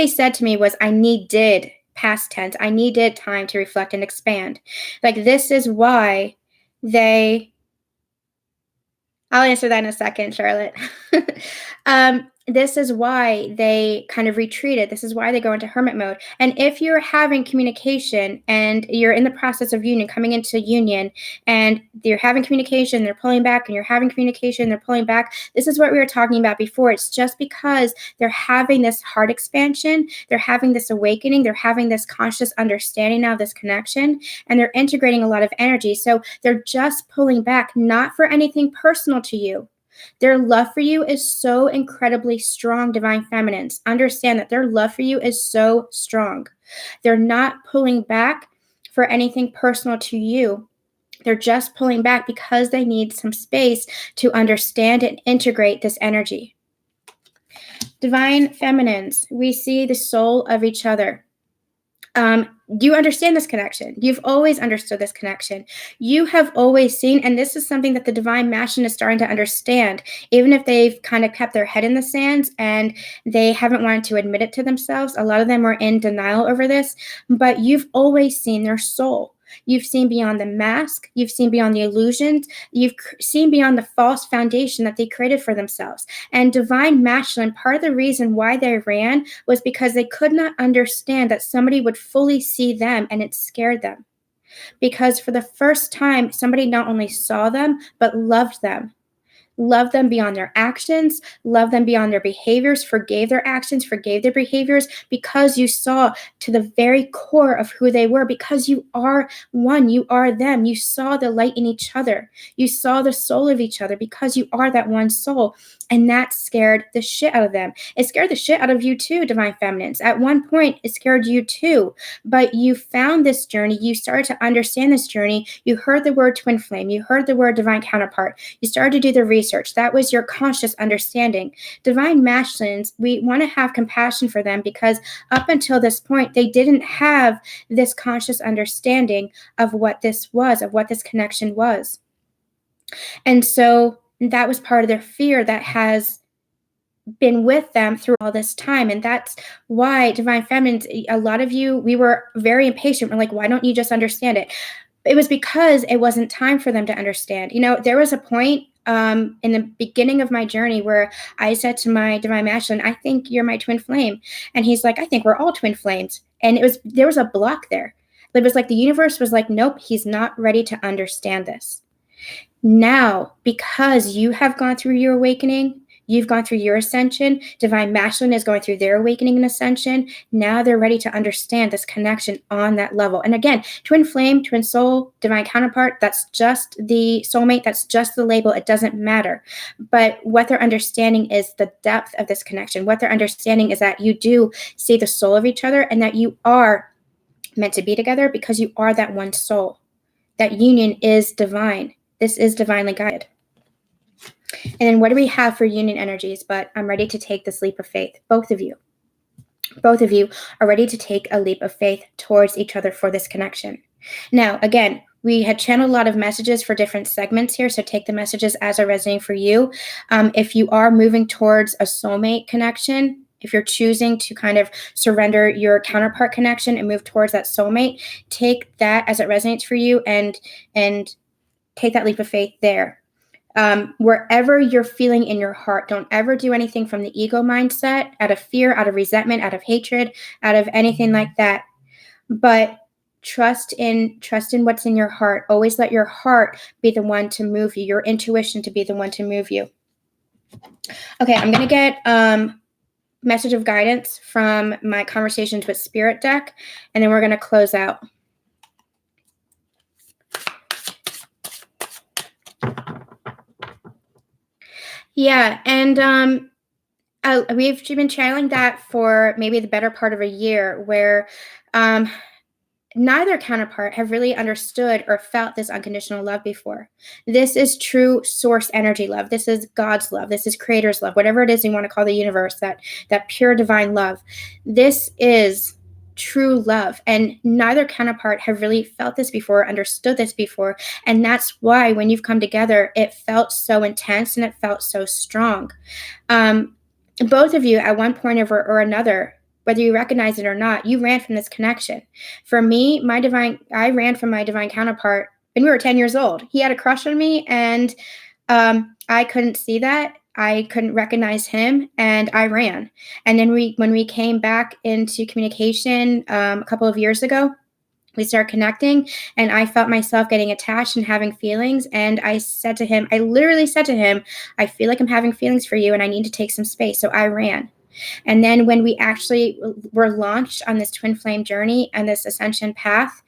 said to me was, I needed, past tense, I needed time to reflect and expand. Like, this is why I'll answer that in a second, Charlotte. This is why they kind of retreated. This is why they go into hermit mode. And if you're having communication and you're in the process of union, coming into union, and you're having communication, they're pulling back, and you're having communication, they're pulling back. This is what we were talking about before. It's just because they're having this heart expansion, they're having this awakening, they're having this conscious understanding now of this connection, and they're integrating a lot of energy. So they're just pulling back, not for anything personal to you. Their love for you is so incredibly strong, Divine Feminines. Understand that their love for you is so strong. They're not pulling back for anything personal to you. They're just pulling back because they need some space to understand and integrate this energy. Divine Feminines, we see the soul of each other. You understand this connection. You've always understood this connection. You have always seen, and this is something that the Divine Masculine is starting to understand, even if they've kind of kept their head in the sands and they haven't wanted to admit it to themselves. A lot of them are in denial over this, but you've always seen their soul. You've seen beyond the mask. You've seen beyond the illusions. You've seen beyond the false foundation that they created for themselves. And divine masculine, part of the reason why they ran was because they could not understand that somebody would fully see them, and it scared them. Because for the first time, somebody not only saw them, but loved them. Love them beyond their actions, love them beyond their behaviors, forgave their actions, forgave their behaviors, because you saw to the very core of who they were, because you are one, you are them. You saw the light in each other. You saw the soul of each other because you are that one soul. And that scared the shit out of them. It scared the shit out of you too, divine feminines. At one point, it scared you too. But you found this journey. You started to understand this journey. You heard the word twin flame. You heard the word divine counterpart. You started to do the research. That was your conscious understanding. Divine masculines, we want to have compassion for them because up until this point, they didn't have this conscious understanding of what this was, of what this connection was. And so that was part of their fear that has been with them through all this time. And that's why divine feminines, a lot of you, we were very impatient. We're like, why don't you just understand it? It was because it wasn't time for them to understand. You know, there was a point in the beginning of my journey where I said to my divine masculine, I think you're my twin flame. And he's like, I think we're all twin flames. And there was a block there. It was like the universe was like, nope, he's not ready to understand this. Now, because you have gone through your awakening, you've gone through your ascension, divine masculine is going through their awakening and ascension. Now they're ready to understand this connection on that level. And again, twin flame, twin soul, divine counterpart, that's just the soulmate, that's just the label. It doesn't matter. But what they're understanding is the depth of this connection. What they're understanding is that you do see the soul of each other and that you are meant to be together because you are that one soul. That union is divine. This is divinely guided. And then what do we have for union energies? But I'm ready to take this leap of faith. Both of you are ready to take a leap of faith towards each other for this connection. Now, again, we had channeled a lot of messages for different segments here, so take the messages as are resonating for you. If you are moving towards a soulmate connection, if you're choosing to kind of surrender your counterpart connection and move towards that soulmate, take that as it resonates for you and take that leap of faith there. Wherever you're feeling in your heart, don't ever do anything from the ego mindset, out of fear, out of resentment, out of hatred, out of anything like that. But trust in what's in your heart. Always let your heart be the one to move you, your intuition to be the one to move you. Okay, I'm going to get message of guidance from my Conversations with Spirit deck, and then we're going to close out. Yeah, and we've been channeling that for maybe the better part of a year, where neither counterpart have really understood or felt this unconditional love before. This is true source energy love. This is God's love. This is Creator's love, whatever it is you want to call the universe, that pure divine love. This is true love, and neither counterpart have really felt this before, understood this before, and that's why when you've come together, it felt so intense and it felt so strong. Both of you at one point or another, whether you recognize it or not, you ran from this connection. For me, I ran from my divine counterpart when we were 10 years old. He had a crush on me, and I couldn't see that. I couldn't recognize him, and I ran. And then when we came back into communication a couple of years ago, we started connecting, and I felt myself getting attached and having feelings. And I literally said to him, I feel like I'm having feelings for you, and I need to take some space. So I ran. And then when we actually were launched on this twin flame journey and this ascension path,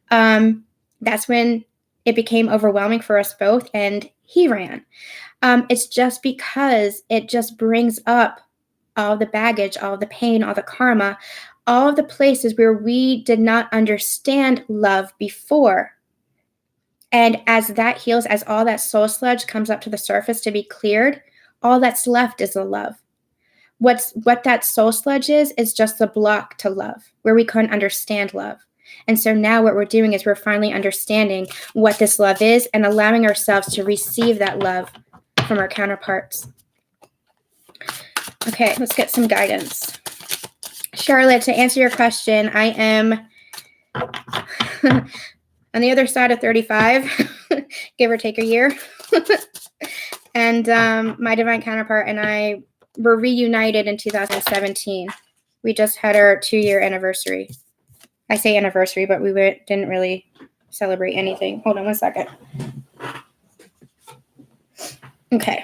that's when it became overwhelming for us both, and he ran. It's just because it just brings up all the baggage, all the pain, all the karma, all of the places where we did not understand love before. And as that heals, as all that soul sludge comes up to the surface to be cleared, all that's left is the love. What that soul sludge is just the block to love, where we couldn't understand love. And so now what we're doing is we're finally understanding what this love is and allowing ourselves to receive that love from our counterparts. Okay, let's get some guidance. Charlotte, to answer your question, I am on the other side of 35, give or take a year. And my divine counterpart and I were reunited in 2017. We just had our 2-year anniversary. I say anniversary, but we didn't really celebrate anything. Hold on one second. Okay.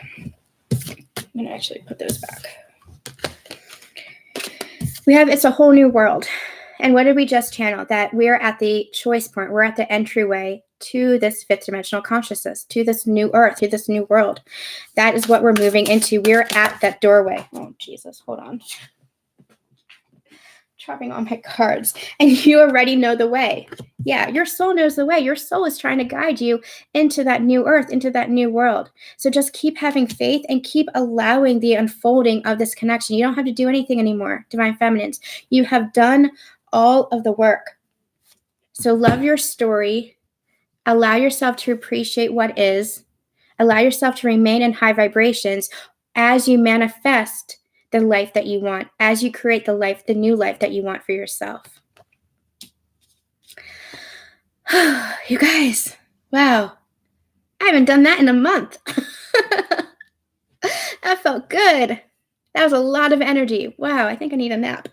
I'm going to actually put those back. It's a whole new world. And what did we just channel? That we're at the choice point. We're at the entryway to this fifth dimensional consciousness, to this new earth, to this new world. That is what we're moving into. We're at that doorway. Oh, Jesus. Hold on. Dropping all my cards. And you already know the way. Yeah, your soul knows the way. Your soul is trying to guide you into that new earth, into that new world. So just keep having faith and keep allowing the unfolding of this connection. You don't have to do anything anymore, Divine Feminines. You have done all of the work. So love your story. Allow yourself to appreciate what is. Allow yourself to remain in high vibrations as you manifest the life that you want, as you create the new life that you want for yourself. You guys, wow. I haven't done that in a month. That felt good. That was a lot of energy. Wow, I think I need a nap.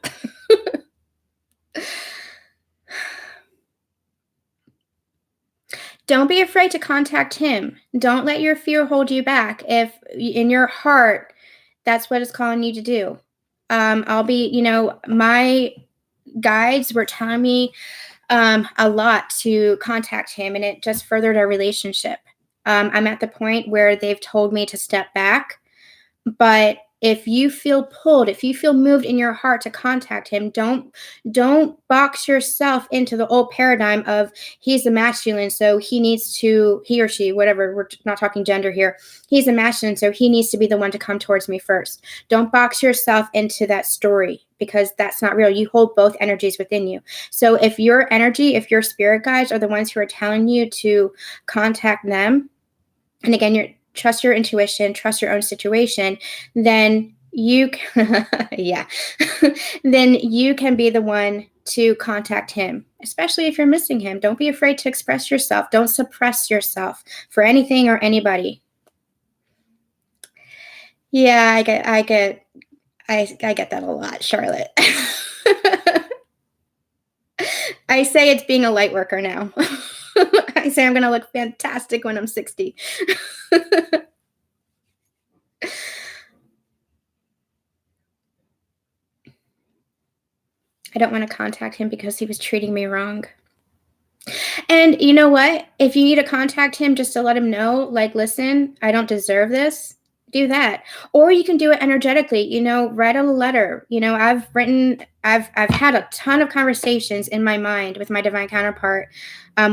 Don't be afraid to contact him. Don't let your fear hold you back. If in your heart, that's what it's calling you to do. My guides were telling me a lot to contact him, and it just furthered our relationship. I'm at the point where they've told me to step back, but if you feel pulled, if you feel moved in your heart to contact him, don't box yourself into the old paradigm of he's a masculine, so he or she, whatever, we're not talking gender here, he's a masculine, so he needs to be the one to come towards me first. Don't box yourself into that story, because that's not real. You hold both energies within you. So if your spirit guides are the ones who are telling you to contact them, and again, trust your intuition, trust your own situation, then you then you can be the one to contact him, especially if you're missing him. Don't be afraid to express yourself. Don't suppress yourself for anything or anybody. Yeah, I get that a lot, Charlotte. I say it's being a light worker now. I say I'm going to look fantastic when I'm 60. I don't want to contact him because he was treating me wrong. And you know what? If you need to contact him just to let him know, like, listen, I don't deserve this, do that. Or you can do it energetically, write a letter. I've had a ton of conversations in my mind with my divine counterpart,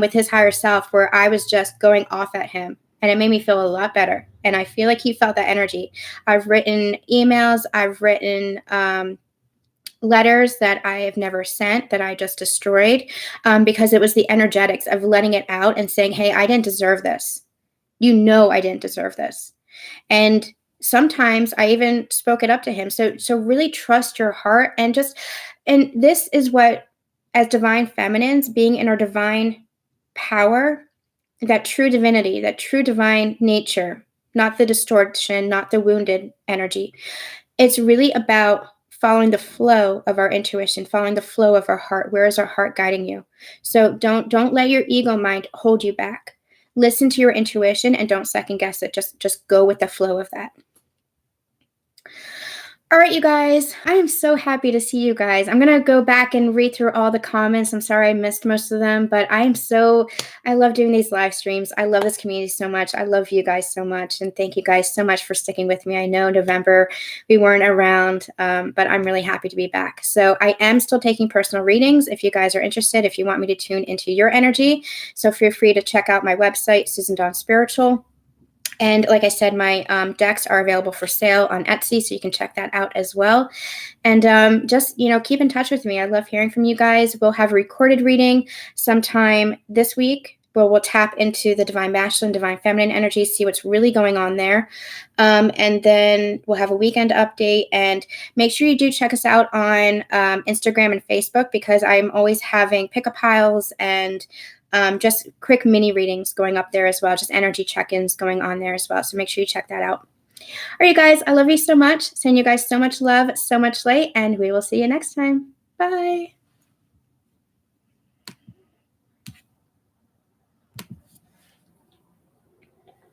with his higher self, where I was just going off at him. And it made me feel a lot better. And I feel like he felt that energy. I've written emails. I've written letters that I have never sent, that I just destroyed, because it was the energetics of letting it out and saying, hey, I didn't deserve this. I didn't deserve this. And sometimes I even spoke it up to him. So really trust your heart, and this is what, as divine feminines, being in our divine power, that true divinity, that true divine nature, not the distortion, not the wounded energy. It's really about following the flow of our intuition, following the flow of our heart. Where is our heart guiding you? So don't let your ego mind hold you back. Listen to your intuition and don't second guess it. Just go with the flow of that. All right, you guys, I am so happy to see you guys. I'm going to go back and read through all the comments. I'm sorry I missed most of them, but I love doing these live streams. I love this community so much. I love you guys so much. And thank you guys so much for sticking with me. I know November we weren't around, but I'm really happy to be back. So I am still taking personal readings if you guys are interested, if you want me to tune into your energy. So feel free to check out my website, Susan Dawn Spiritual. And like I said, my decks are available for sale on Etsy, so you can check that out as well. And just, keep in touch with me. I love hearing from you guys. We'll have a recorded reading sometime this week, where we'll tap into the divine masculine, divine feminine energy, see what's really going on there. And then we'll have a weekend update. And make sure you do check us out on Instagram and Facebook, because I'm always having pick-up piles and Just quick mini readings going up there as well, just energy check-ins going on there as well. So make sure you check that out. All right, guys, I love you so much. Send you guys so much love, so much light, and we will see you next time. Bye.